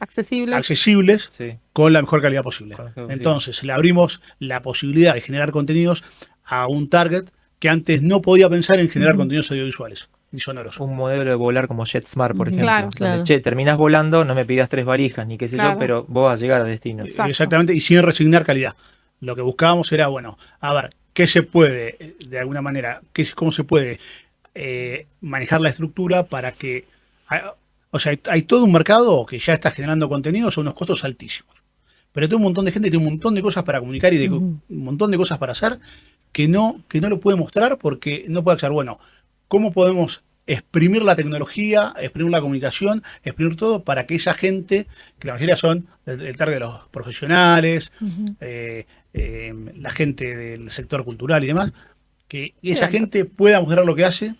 Accesible. accesibles Sí. con la mejor calidad posible. Con la mejor Entonces, le abrimos la posibilidad de generar contenidos a un target que antes no podía pensar en generar contenidos audiovisuales ni sonoros. Un modelo de volar como JetSmart, por Ujú. ejemplo. Claro, donde, claro. che, terminás volando, no me pidas 3 valijas, ni qué sé Claro. yo, pero vos vas a llegar a destino. Exacto. Exactamente, y sin resignar calidad. Lo que buscábamos era, bueno, a ver, ¿qué se puede, de alguna manera, cómo se puede manejar la estructura para que... O sea, hay todo un mercado que ya está generando contenidos a unos costos altísimos. Pero tiene un montón de gente, tiene un montón de cosas para comunicar y un montón de cosas para hacer que no lo puede mostrar porque no puede hacer. Bueno, ¿cómo podemos exprimir la tecnología, exprimir la comunicación, exprimir todo para que esa gente, que la mayoría son el target de los profesionales, la gente del sector cultural y demás, que esa Bien. gente pueda mostrar lo que hace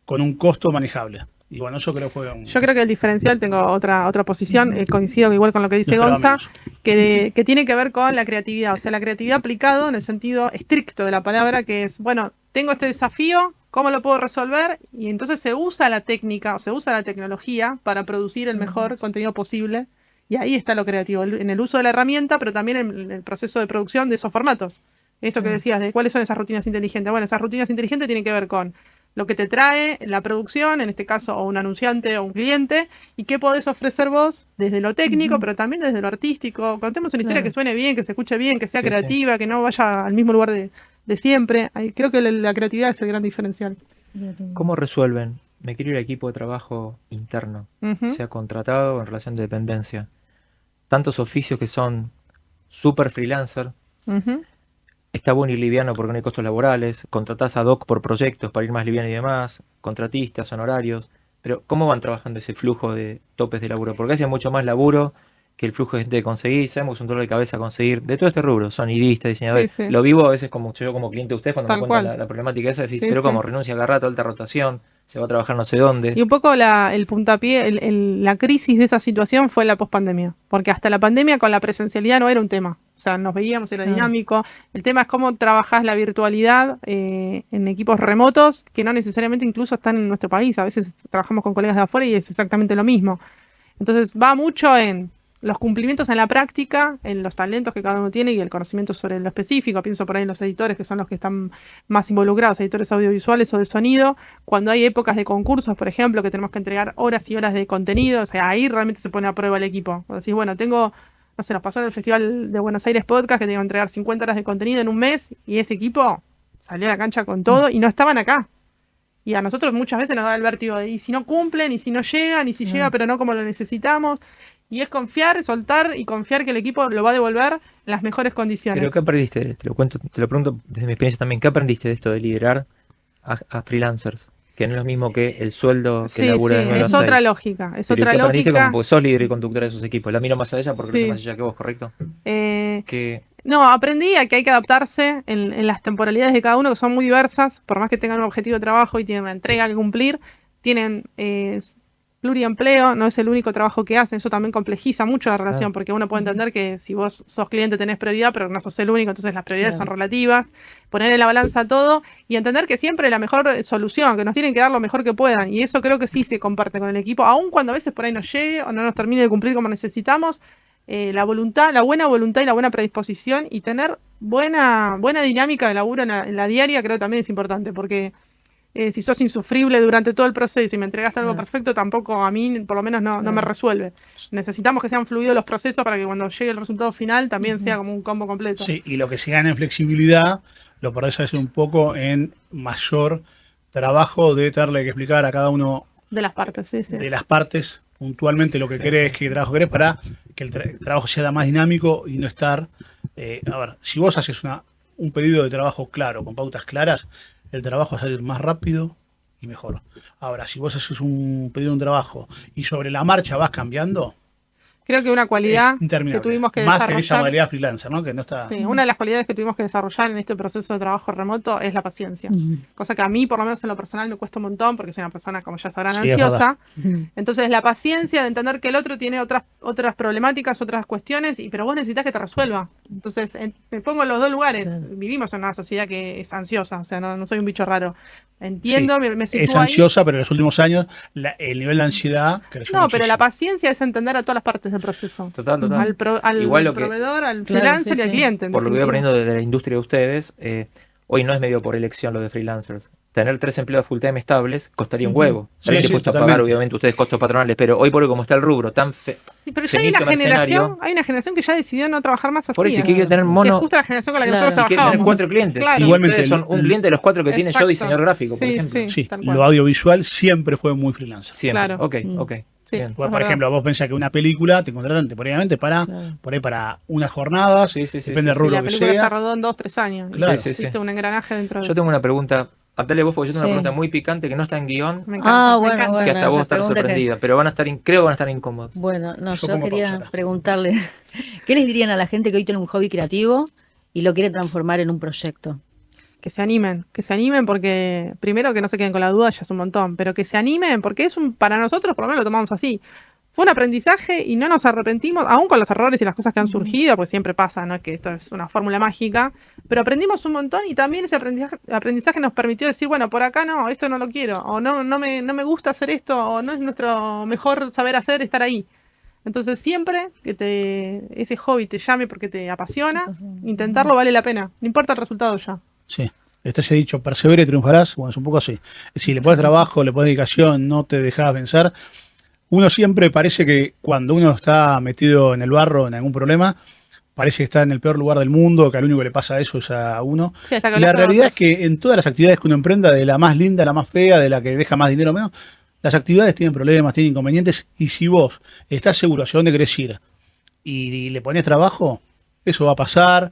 con un costo manejable? Y bueno, eso creo que fue un... Yo creo que el diferencial, tengo otra posición, coincido igual con lo que dice No esperaba Gonza, menos. que tiene que ver con la creatividad, o sea, la creatividad aplicado en el sentido estricto de la palabra, que es, bueno, tengo este desafío, ¿cómo lo puedo resolver? Y entonces se usa la técnica, o se usa la tecnología para producir el mejor contenido posible, y ahí está lo creativo, en el uso de la herramienta, pero también en el proceso de producción de esos formatos. Esto que decías, de cuáles son esas rutinas inteligentes. Bueno, esas rutinas inteligentes tienen que ver con lo que te trae la producción, en este caso, o un anunciante o un cliente, y qué podés ofrecer vos desde lo técnico, pero también desde lo artístico. Contemos una historia Claro. que suene bien, que se escuche bien, que sea Sí, creativa, que no vaya al mismo lugar de siempre. Ahí creo que la creatividad es el gran diferencial. ¿Cómo resuelven? Me quiero ir a equipo de trabajo interno, Ujú. sea contratado o en relación de dependencia. Tantos oficios que son súper freelancer. Ujú. Está bueno y liviano porque no hay costos laborales. Contratás ad hoc por proyectos para ir más liviano y demás. Contratistas, honorarios. Pero ¿cómo van trabajando ese flujo de topes de laburo? Porque hace mucho más laburo que el flujo de gente que conseguir. Sabemos que es un dolor de cabeza conseguir. De todo este rubro, sonidistas, diseñadores. Sí, sí. Lo vivo a veces como yo como cliente de ustedes cuando Tal me cuentan cual. la problemática esa. Decís, Sí, pero sí. como renuncia a cada rato, alta rotación. Se va a trabajar no sé dónde. Y un poco el puntapié, la crisis de esa situación fue la pospandemia, porque hasta la pandemia con la presencialidad no era un tema. O sea, nos veíamos, era Claro. dinámico. El tema es cómo trabajás la virtualidad en equipos remotos que no necesariamente incluso están en nuestro país. A veces trabajamos con colegas de afuera y es exactamente lo mismo. Entonces va mucho en los cumplimientos en la práctica, en los talentos que cada uno tiene y el conocimiento sobre lo específico. Pienso por ahí en los editores, que son los que están más involucrados, editores audiovisuales o de sonido. Cuando hay épocas de concursos, por ejemplo, que tenemos que entregar horas y horas de contenido, o sea, ahí realmente se pone a prueba el equipo. Cuando decís, bueno, tengo, no sé, nos pasó en el Festival de Buenos Aires Podcast, que tenían que entregar 50 horas de contenido en un mes, y ese equipo salió a la cancha con todo y no estaban acá. Y a nosotros muchas veces nos da el vértigo de, y si no cumplen, y si no llegan, y si llega pero no como lo necesitamos. Y es confiar, soltar y confiar que el equipo lo va a devolver en las mejores condiciones. Pero ¿qué aprendiste? Te lo pregunto desde mi experiencia también. ¿Qué aprendiste de esto de liderar a freelancers? Que no es lo mismo que el sueldo que labura en Buenos es otra Aires. lógica. Es Pero otra ¿qué aprendiste lógica. como porque sos líder y conductora de esos equipos? La miro más a ella porque lo sé Sí. más allá que vos, ¿correcto? Que No, aprendí a que hay que adaptarse en las temporalidades de cada uno, que son muy diversas, por más que tengan un objetivo de trabajo y tienen una entrega que cumplir, tienen pluriempleo, no es el único trabajo que hacen, eso también complejiza mucho la relación, porque uno puede entender que si vos sos cliente tenés prioridad, pero no sos el único, entonces las prioridades son relativas, poner en la balanza todo y entender que siempre la mejor solución, que nos tienen que dar lo mejor que puedan, y eso creo que sí se comparte con el equipo, aun cuando a veces por ahí no llegue o no nos termine de cumplir como necesitamos. La voluntad, la buena voluntad y la buena predisposición y tener buena dinámica de laburo en la diaria creo también es importante, porque si sos insufrible durante todo el proceso y me entregaste algo perfecto, tampoco a mí por lo menos no me resuelve. Necesitamos que sean fluidos los procesos para que cuando llegue el resultado final también sea como un combo completo. Sí, y lo que se gana en flexibilidad lo perdés a veces un poco en mayor trabajo de darle que explicar a cada uno De las partes, sí. de las partes puntualmente lo que querés, qué trabajo querés, para que el trabajo sea más dinámico y no estar... a ver, si vos haces un pedido de trabajo claro, con pautas claras, el trabajo va a salir más rápido y mejor. Ahora, si vos haces un pedido de un trabajo y sobre la marcha vas cambiando... Creo que una cualidad es interminable. que tuvimos que más desarrollar... en esa modalidad freelancer, ¿no? Que no está... Sí, una de las cualidades que tuvimos que desarrollar en este proceso de trabajo remoto es la paciencia. Cosa que a mí, por lo menos en lo personal, me cuesta un montón porque soy una persona, como ya sabrán, Sí, ansiosa. Entonces, la paciencia de entender que el otro tiene otras problemáticas, otras cuestiones, pero vos necesitas que te resuelva. Entonces, me pongo en los dos lugares. Vivimos en una sociedad que es ansiosa, o sea, no soy un bicho raro. Entiendo, Sí, me sitúo es ahí. ansiosa, pero en los últimos años el nivel de ansiedad creció No, pero muchísimo. la paciencia es entender a todas las partes del proceso. Total. Al Igual lo que- proveedor, al Claro, freelancer sí, y al sí. cliente. en por lo que voy definitiva. aprendiendo de la industria de ustedes, hoy no es medio por elección lo de freelancers. Tener 3 empleados full time estables costaría un huevo. Sí, También sí, dispuesto a totalmente. pagar, obviamente, ustedes costos patronales, pero hoy por hoy como está el rubro tan Sí, pero ya hay fenicio una mercenario, generación que ya decidió no trabajar más así. por eso, ¿eh? ¿qué quiere tener Que es mono? justo la generación con la que Claro. nosotros Y quiere tener trabajábamos. 4 clientes. Claro. Y Igualmente, ustedes son un cliente de los 4 que tiene yo, Exacto. diseñador gráfico, por Sí, ejemplo. sí. Sí, tal cual. lo audiovisual siempre fue muy freelancer. Siempre. Claro. Ok. Sí. Bien. Por verdad. ejemplo, vos pensás que una película te contratan temporalmente para unas jornadas, Sí, depende del sí. Sí, rubro la que película se sea. rodó en 2-3 años. Claro. Sí. Hiciste un engranaje dentro de Yo tengo una pregunta. Dale vos, porque yo tengo una Sí. pregunta muy picante que no está en guión, Me encanta, me bueno, encanta. bueno. que hasta vos esa estás pregunta que- sorprendida, pero creo que van a estar incómodos. Bueno, no, Yo yo pongo quería pausita. preguntarle, ¿qué les dirían a la gente que hoy tiene un hobby creativo y lo quiere transformar en un proyecto? Que se animen porque primero que no se queden con la duda, ya es un montón, pero que se animen porque para nosotros por lo menos lo tomamos así. Fue un aprendizaje y no nos arrepentimos, aún con los errores y las cosas que han surgido, pues siempre pasa, no es que esto es una fórmula mágica, pero aprendimos un montón y también ese aprendizaje nos permitió decir, bueno, por acá no, esto no lo quiero, o no me gusta hacer esto, o no es nuestro mejor saber hacer estar ahí. Entonces siempre que ese hobby te llame porque te apasiona, intentarlo vale la pena, no importa el resultado ya. Sí. Está ese dicho, persevera y triunfarás. Bueno, es un poco así. Si le pones trabajo, le pones dedicación, no te dejas vencer. Uno siempre parece que cuando uno está metido en el barro, en algún problema, parece que está en el peor lugar del mundo, que al único que le pasa eso es a uno. Sí, hasta que La hablas con realidad es otros. que en todas las actividades que uno emprenda, de la más linda a la más fea, de la que deja más dinero o menos, las actividades tienen problemas, tienen inconvenientes, y si vos estás seguro hacia dónde querés ir y le pones trabajo, eso va a pasar,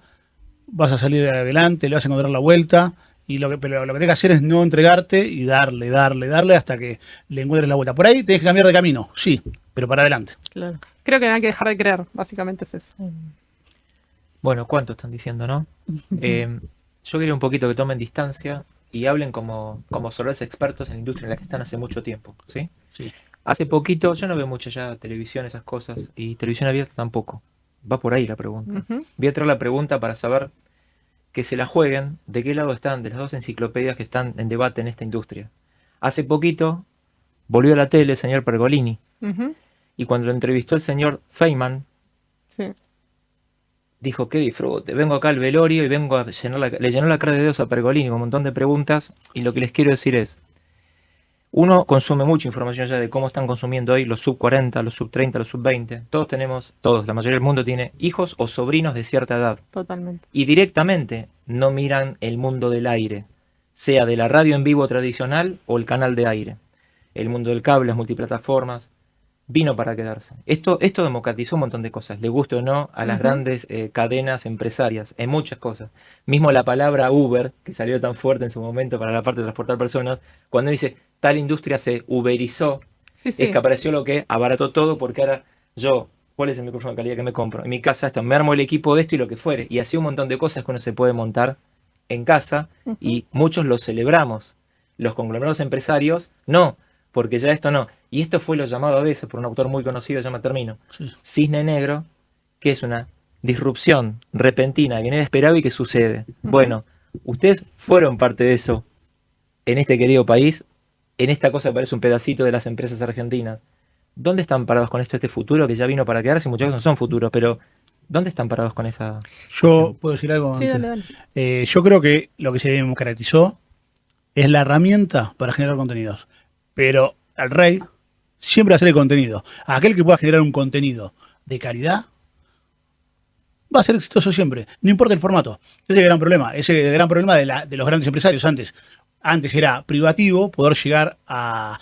vas a salir adelante, le vas a encontrar la vuelta, pero lo que tenés que hacer es no entregarte y darle hasta que le encuentres la vuelta. Por ahí tenés que cambiar de camino, sí, pero para adelante. Claro. Creo que no hay que dejar de creer, básicamente es eso. Bueno, ¿cuánto están diciendo, no? Yo quería un poquito que tomen distancia y hablen como observadores expertos en la industria en la que están hace mucho tiempo, ¿sí? Sí. Hace poquito, yo no veo mucho ya televisión, esas cosas, y televisión abierta tampoco. Va por ahí la pregunta. Ujú. Voy a traer la pregunta para saber que se la jueguen de qué lado están de las dos enciclopedias que están en debate en esta industria. Hace poquito volvió a la tele el señor Pergolini, Ujú. y cuando lo entrevistó el señor Feynman, Sí. Dijo, qué disfrute, vengo acá al velorio y vengo a llenar le llenó la cara de dedos a Pergolini con un montón de preguntas, y lo que les quiero decir es, uno consume mucha información ya de cómo están consumiendo hoy los sub 40, los sub 30, los sub 20. Todos, la mayoría del mundo tiene hijos o sobrinos de cierta edad. Totalmente. Y directamente no miran el mundo del aire, sea de la radio en vivo tradicional o el canal de aire. El mundo del cable, las multiplataformas, vino para quedarse. Esto democratizó un montón de cosas, le guste o no a las grandes cadenas empresarias, en muchas cosas. Mismo la palabra Uber, que salió tan fuerte en su momento para la parte de transportar personas, cuando dice tal industria se uberizó, Sí, sí. es que apareció lo que abarató todo, porque ahora yo, ¿cuál es el micrófono de calidad que me compro? En mi casa me armo el equipo de esto y lo que fuere, y así un montón de cosas que uno se puede montar en casa, y muchos lo celebramos. Los conglomerados empresarios, no, porque ya esto no. Y esto fue lo llamado a veces por un autor muy conocido, se llama Termino, Cisne Negro, que es una disrupción repentina que nadie esperaba y que sucede. Bueno, ustedes fueron parte de eso en este querido país, en esta cosa que parece un pedacito de las empresas argentinas. ¿Dónde están parados con esto, este futuro que ya vino para quedarse? Muchas veces no son futuros, pero ¿dónde están parados con esa...? Yo puedo decir algo Sí, antes. dale. Yo creo que lo que se democratizó es la herramienta para generar contenidos. Pero al rey siempre va a ser el contenido. A aquel que pueda generar un contenido de calidad va a ser exitoso siempre, no importa el formato. Ese es el gran problema. Ese es el gran problema de los grandes empresarios antes. Antes era privativo poder llegar a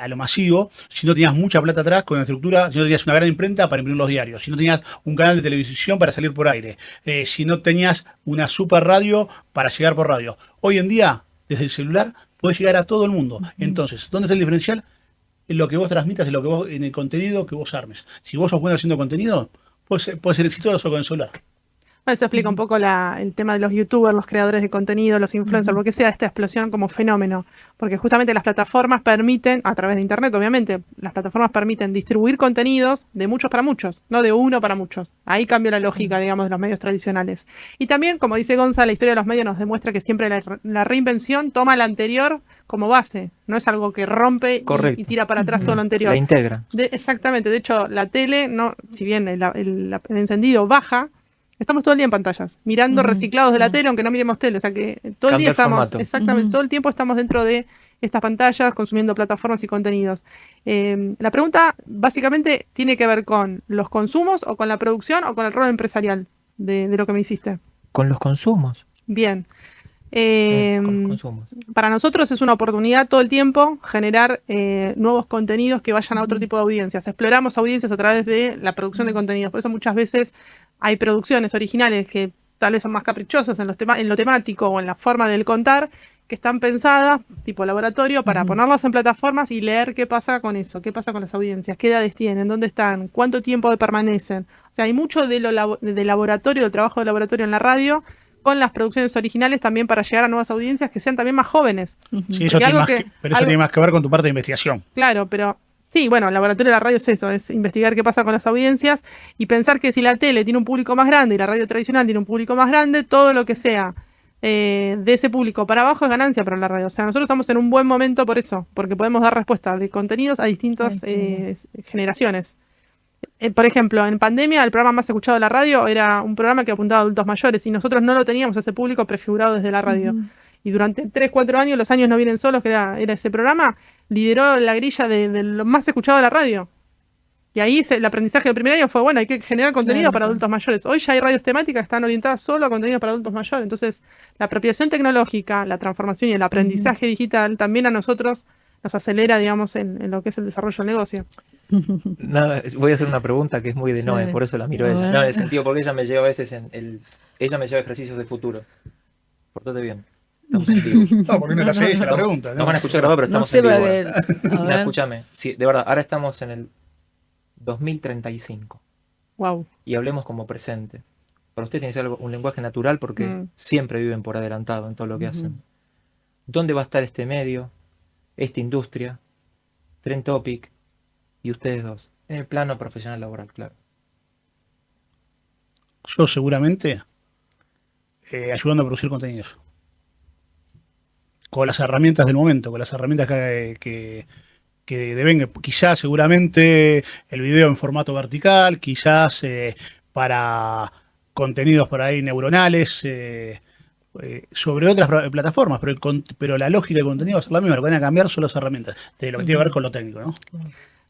lo masivo si no tenías mucha plata atrás con la estructura, si no tenías una gran imprenta para imprimir los diarios, si no tenías un canal de televisión para salir por aire, si no tenías una super radio para llegar por radio. Hoy en día, desde el celular, puedes llegar a todo el mundo. Entonces, ¿dónde está el diferencial? En lo que vos transmitas, en el contenido que vos armes. Si vos sos bueno haciendo contenido, puede ser exitoso con el celular. Bueno, eso explica un poco el tema de los youtubers, los creadores de contenido, los influencers, porque sea esta explosión como fenómeno. Porque justamente las plataformas permiten, a través de internet obviamente, las plataformas permiten distribuir contenidos de muchos para muchos, no de uno para muchos. Ahí cambia la lógica, digamos, de los medios tradicionales. Y también, como dice Gonza, la historia de los medios nos demuestra que siempre la reinvención toma la anterior como base. No es algo que rompe y tira para atrás todo lo anterior. La integra. Exactamente. De hecho, la tele, no, si bien el encendido baja, estamos todo el día en pantallas, mirando reciclados de la tele, aunque no miremos tele. O sea que todo el día estamos, exactamente, todo el tiempo estamos dentro de estas pantallas, consumiendo plataformas y contenidos. La pregunta básicamente tiene que ver con los consumos, o con la producción, o con el rol empresarial de lo que me hiciste. Con los consumos. Bien. Con los consumos. Para nosotros es una oportunidad todo el tiempo generar nuevos contenidos que vayan a otro tipo de audiencias. Exploramos audiencias a través de la producción de contenidos. Por eso muchas veces hay producciones originales que tal vez son más caprichosas en lo temático o en la forma del contar, que están pensadas, tipo laboratorio, para ponerlas en plataformas y leer qué pasa con eso, qué pasa con las audiencias, qué edades tienen, dónde están, cuánto tiempo permanecen. O sea, hay mucho de laboratorio, del trabajo de laboratorio en la radio, con las producciones originales también para llegar a nuevas audiencias que sean también más jóvenes. Sí, eso tiene más que ver con tu parte de investigación. Claro, pero sí, bueno, el laboratorio de la radio es eso, es investigar qué pasa con las audiencias y pensar que si la tele tiene un público más grande y la radio tradicional tiene un público más grande, todo lo que sea de ese público para abajo es ganancia para la radio. O sea, nosotros estamos en un buen momento por eso, porque podemos dar respuesta de contenidos a distintas generaciones. Por ejemplo, en pandemia el programa más escuchado de la radio era un programa que apuntaba a adultos mayores y nosotros no lo teníamos ese público prefigurado desde la radio. Y durante 3-4 años, Los años no vienen solos, que era ese programa, lideró la grilla de lo más escuchado de la radio. Y ahí el aprendizaje del primer año fue, bueno, hay que generar contenido para adultos mayores. Hoy ya hay radios temáticas que están orientadas solo a contenido para adultos mayores. Entonces, la apropiación tecnológica, la transformación y el aprendizaje digital también a nosotros nos acelera, digamos, en lo que es el desarrollo del negocio. Nada, voy a hacer una pregunta que es muy de Noé, por eso la miro a ella. No, en el sentido, porque ella me lleva a veces ella me lleva ejercicios de futuro. Portate bien. Estamos en vivo. No, porque no la hace ella la pregunta. No van a escuchar grabado, pero estamos en vivo. No, escúchame. Sí, de verdad, ahora estamos en el 2035. Wow. Y hablemos como presente. Para ustedes tiene que ser un lenguaje natural porque siempre viven por adelantado en todo lo que hacen. ¿Dónde va a estar este medio, esta industria, Trend Topic y ustedes dos? En el plano profesional laboral, claro. Yo seguramente ayudando a producir contenidos. Con las herramientas del momento, con las herramientas que que deben, quizás seguramente el video en formato vertical, quizás para contenidos por ahí neuronales, sobre otras plataformas, pero la lógica de contenido va a ser la misma, lo que van a cambiar son las herramientas, de lo que tiene que ver con lo técnico, ¿no?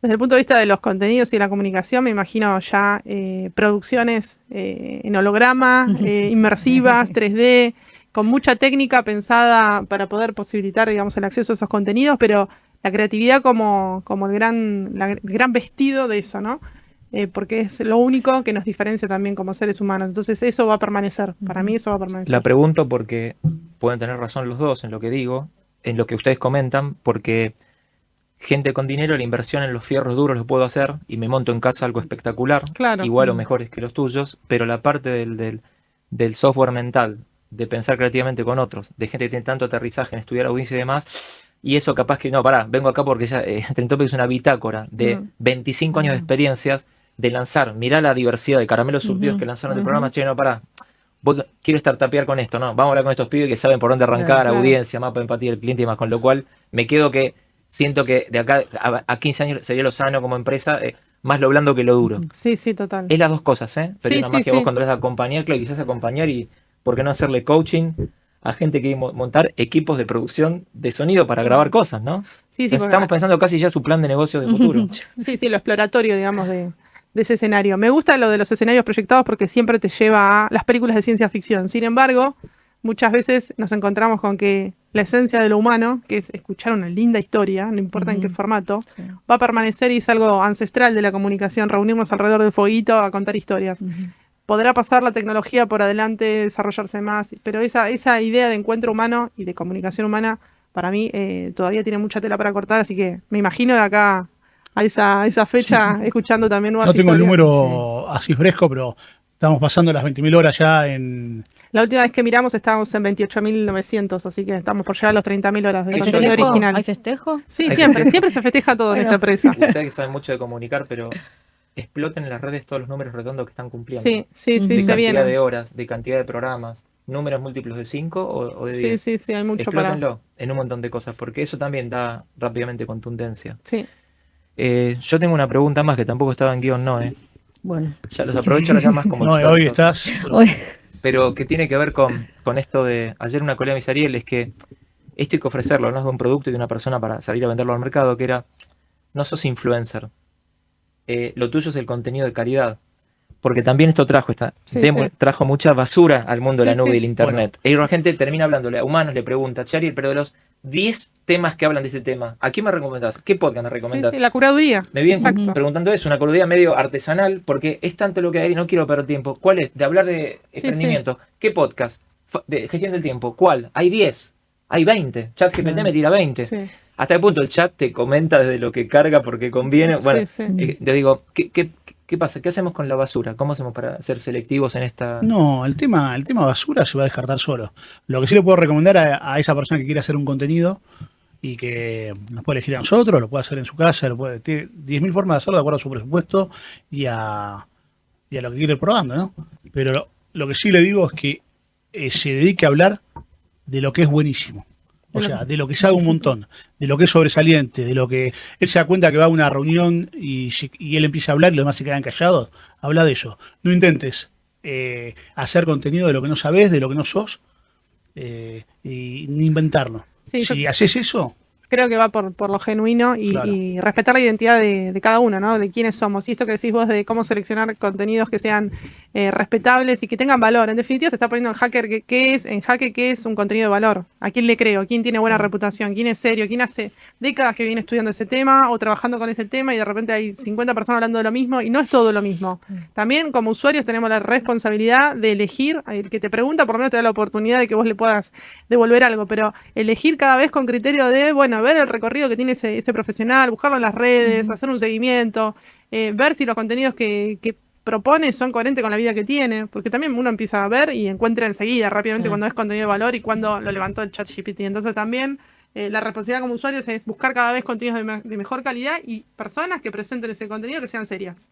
Desde el punto de vista de los contenidos y la comunicación, me imagino ya producciones en holograma, inmersivas, 3D, con mucha técnica pensada para poder posibilitar, digamos, el acceso a esos contenidos, pero la creatividad como el gran vestido de eso, ¿no? Porque es lo único que nos diferencia también como seres humanos. Entonces eso va a permanecer. Para mí eso va a permanecer. La pregunto porque pueden tener razón los dos en lo que digo, en lo que ustedes comentan, porque gente con dinero, la inversión en los fierros duros lo puedo hacer y me monto en casa algo espectacular, Claro. igual o mejores que los tuyos, pero la parte del software mental, de pensar creativamente con otros, de gente que tiene tanto aterrizaje en estudiar audiencia y demás, y eso capaz que, no, pará, vengo acá porque ya Trending Topics es una bitácora de 25 años de experiencias, de lanzar, mirá la diversidad de caramelos surtidos que lanzaron el programa, che, no, pará, quiero startupear con esto, ¿no? Vamos a hablar con estos pibes que saben por dónde arrancar, Claro. audiencia, mapa, empatía del cliente y más, con lo cual me quedo que siento que de acá a 15 años sería lo sano como empresa, más lo blando que lo duro. Sí, sí, total. Es las dos cosas, ¿eh? Pero Sí, una sí, más que sí. vos cuando vas a acompañar, claro, quizás acompañar y ¿por qué no hacerle coaching a gente que quiere montar equipos de producción de sonido para grabar cosas, ¿no? Sí, sí, Estamos pensando casi ya su plan de negocio de futuro. Sí, sí, lo exploratorio, digamos, de ese escenario. Me gusta lo de los escenarios proyectados porque siempre te lleva a las películas de ciencia ficción. Sin embargo, muchas veces nos encontramos con que la esencia de lo humano, que es escuchar una linda historia, no importa en qué formato, Sí. va a permanecer y es algo ancestral de la comunicación, reunirnos alrededor del fueguito a contar historias. Podrá pasar la tecnología por adelante, desarrollarse más, pero esa idea de encuentro humano y de comunicación humana, para mí, todavía tiene mucha tela para cortar, así que me imagino de acá a esa fecha escuchando también nuevas No tengo el historias. número así fresco, pero estamos pasando las 20.000 horas ya en... La última vez que miramos estábamos en 28.900, así que estamos por llegar a los 30.000 horas de ¿Hay contenido festejo? original. ¿Hay festejo? Sí, Hay siempre festejo. se festeja todo en Bueno. esta empresa. Ustedes que saben mucho de comunicar, pero exploten en las redes todos los números redondos que están cumpliendo. Sí, sí, Ujú. sí, De se cantidad viene. de horas, de cantidad de programas, números múltiplos de 5 o de Sí, 10. sí, sí, hay mucho para... Explótenlo en un montón de cosas, porque eso también da rápidamente contundencia. Sí. Yo tengo una pregunta más que tampoco estaba en guión, no, Bueno. ya los aprovecho ahora ya más como No, expertos, hoy estás... Hoy- pero que tiene que ver con esto de, ayer una colega de mis Ariel, es que esto hay que ofrecerlo, no es de un producto y de una persona para salir a venderlo al mercado, que era, no sos influencer, lo tuyo es el contenido de calidad. Porque también esto Sí, trajo mucha basura al mundo de la Sí, nube sí. y el internet. Y la gente termina hablándole a humanos, le pregunta, che, Ariel, pero de los 10 temas que hablan de ese tema, ¿a quién me recomendás? ¿Qué podcast me Sí, recomendás? sí, la curaduría. Me vienen Exacto. preguntando eso, una cordillera medio artesanal, porque es tanto lo que hay y no quiero perder tiempo. ¿Cuál es? De hablar de Sí, emprendimiento. ¿Qué podcast? De gestión del tiempo. ¿Cuál? Hay 10, hay 20. ChatGPT me tira 20. Sí, ¿Hasta qué punto el chat te comenta desde lo que carga porque conviene? Bueno, sí, sí. yo digo, ¿qué pasa? ¿Qué hacemos con la basura? ¿Cómo hacemos para ser selectivos en esta...? No, el tema basura se va a descartar solo. Lo que sí le puedo recomendar a esa persona que quiere hacer un contenido y que nos puede elegir a nosotros, lo puede hacer en su casa, tiene 10.000 formas de hacerlo de acuerdo a su presupuesto y a lo que quiere ir probando, ¿no? Pero lo que sí le digo es que se dedique a hablar de lo que es buenísimo. O sea, de lo que sabe un montón, de lo que es sobresaliente, de lo que él se da cuenta que va a una reunión y él empieza a hablar y los demás se quedan callados. Habla de eso. No intentes hacer contenido de lo que no sabes, de lo que no sos, y ni inventarlo. Sí, Si haces eso, creo que va por lo genuino y, Claro. y respetar la identidad de cada uno, ¿no? De quiénes somos. Y esto que decís vos de cómo seleccionar contenidos que sean respetables y que tengan valor. En definitiva, se está poniendo en jaque qué es un contenido de valor. ¿A quién le creo? ¿Quién tiene buena reputación? ¿Quién es serio? ¿Quién hace décadas que viene estudiando ese tema o trabajando con ese tema y de repente hay 50 personas hablando de lo mismo y no es todo lo mismo? También como usuarios tenemos la responsabilidad de elegir. El que te pregunta por lo menos te da la oportunidad de que vos le puedas devolver algo, pero elegir cada vez con criterio de, bueno, ver el recorrido que tiene ese profesional, buscarlo en las redes, hacer un seguimiento, ver si los contenidos que propone son coherentes con la vida que tiene, porque también uno empieza a ver y encuentra enseguida, rápidamente, Sí. cuando es contenido de valor y cuando lo levantó el ChatGPT. Entonces también la responsabilidad como usuarios es buscar cada vez contenidos de mejor calidad y personas que presenten ese contenido que sean serias.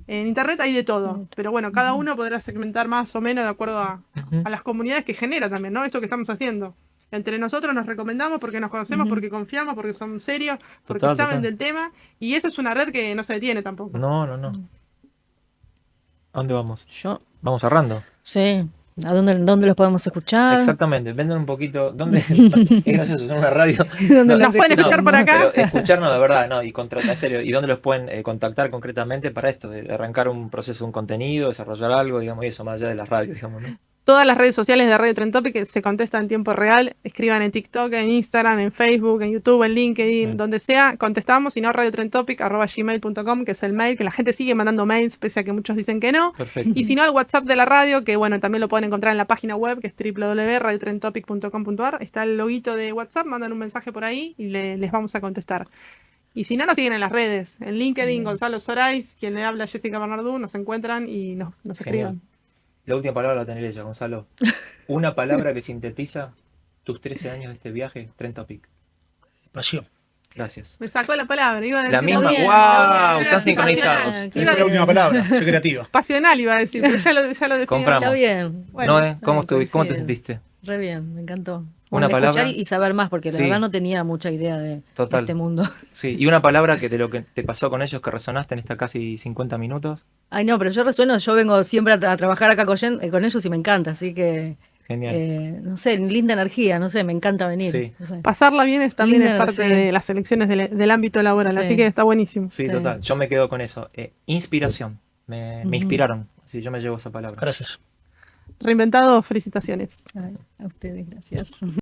En internet hay de todo, pero bueno, cada uno podrá segmentar más o menos de acuerdo a las comunidades que genera también, ¿no? Esto que estamos haciendo. entre nosotros nos recomendamos porque nos conocemos, porque confiamos, porque son serios, porque Total, saben total. del tema. Y eso es una red que no se detiene tampoco. No. ¿A dónde vamos? Yo, Vamos cerrando. sí. ¿A dónde los podemos escuchar? Exactamente, venden un poquito. ¿Dónde? Es gracioso, son una radio. ¿Dónde Nos pueden escuchar por acá. Pero escucharnos de verdad, no, y en serio, ¿y dónde los pueden contactar concretamente para esto? De arrancar un proceso, un contenido, desarrollar algo, digamos, y eso, más allá de la radio, digamos, ¿no? Todas las redes sociales de Radio Trend Topic se contestan en tiempo real. Escriban en TikTok, en Instagram, en Facebook, en YouTube, en LinkedIn, Bien. donde sea. Contestamos, si no, radiotrendtopic@gmail.com, que es el mail, que la gente sigue mandando mails, pese a que muchos dicen que no. Perfecto. Y si no, el WhatsApp de la radio, que bueno, también lo pueden encontrar en la página web, que es www.radiotrendtopic.com.ar. Está el loguito de WhatsApp, mandan un mensaje por ahí y les vamos a contestar. Y si no, nos siguen en las redes. En LinkedIn, Gonzalo Sorais, quien le habla Jessica Bernardú, nos encuentran y nos escriban. La última palabra la tenés ella, Gonzalo. Una palabra que sintetiza tus 13 años de este viaje, Trend Topic. Pasión. Gracias. Me sacó la palabra, iba a decir La misma. bien, ¡Wow! bien, Están sincronizados. bien. Esa fue la última palabra. Soy creativa. pasional, iba a decir, pero ya lo definí. Compramos. Está bien. Bueno, ¿No, ¿Cómo te coincide. sentiste? Re bien, me encantó. Una Bueno, escuchar palabra. y saber más, porque la Sí. verdad no tenía mucha idea de Total. este mundo. Sí, y una palabra que de lo que te pasó con ellos que resonaste en esta casi 50 minutos. Ay, no, pero yo resueno, yo vengo siempre a trabajar acá con ellos y me encanta, así que, Genial. no sé, linda energía, no sé, me encanta venir. Sí. No sé. Pasarla bien también Linda, es parte sí. de las elecciones del ámbito laboral, Sí. así que está buenísimo. Sí, Sí. total. Yo me quedo con eso. Inspiración. Me Ujú. inspiraron. Sí, yo me llevo esa palabra. Gracias. Reinventado, felicitaciones. Ay, a ustedes, gracias.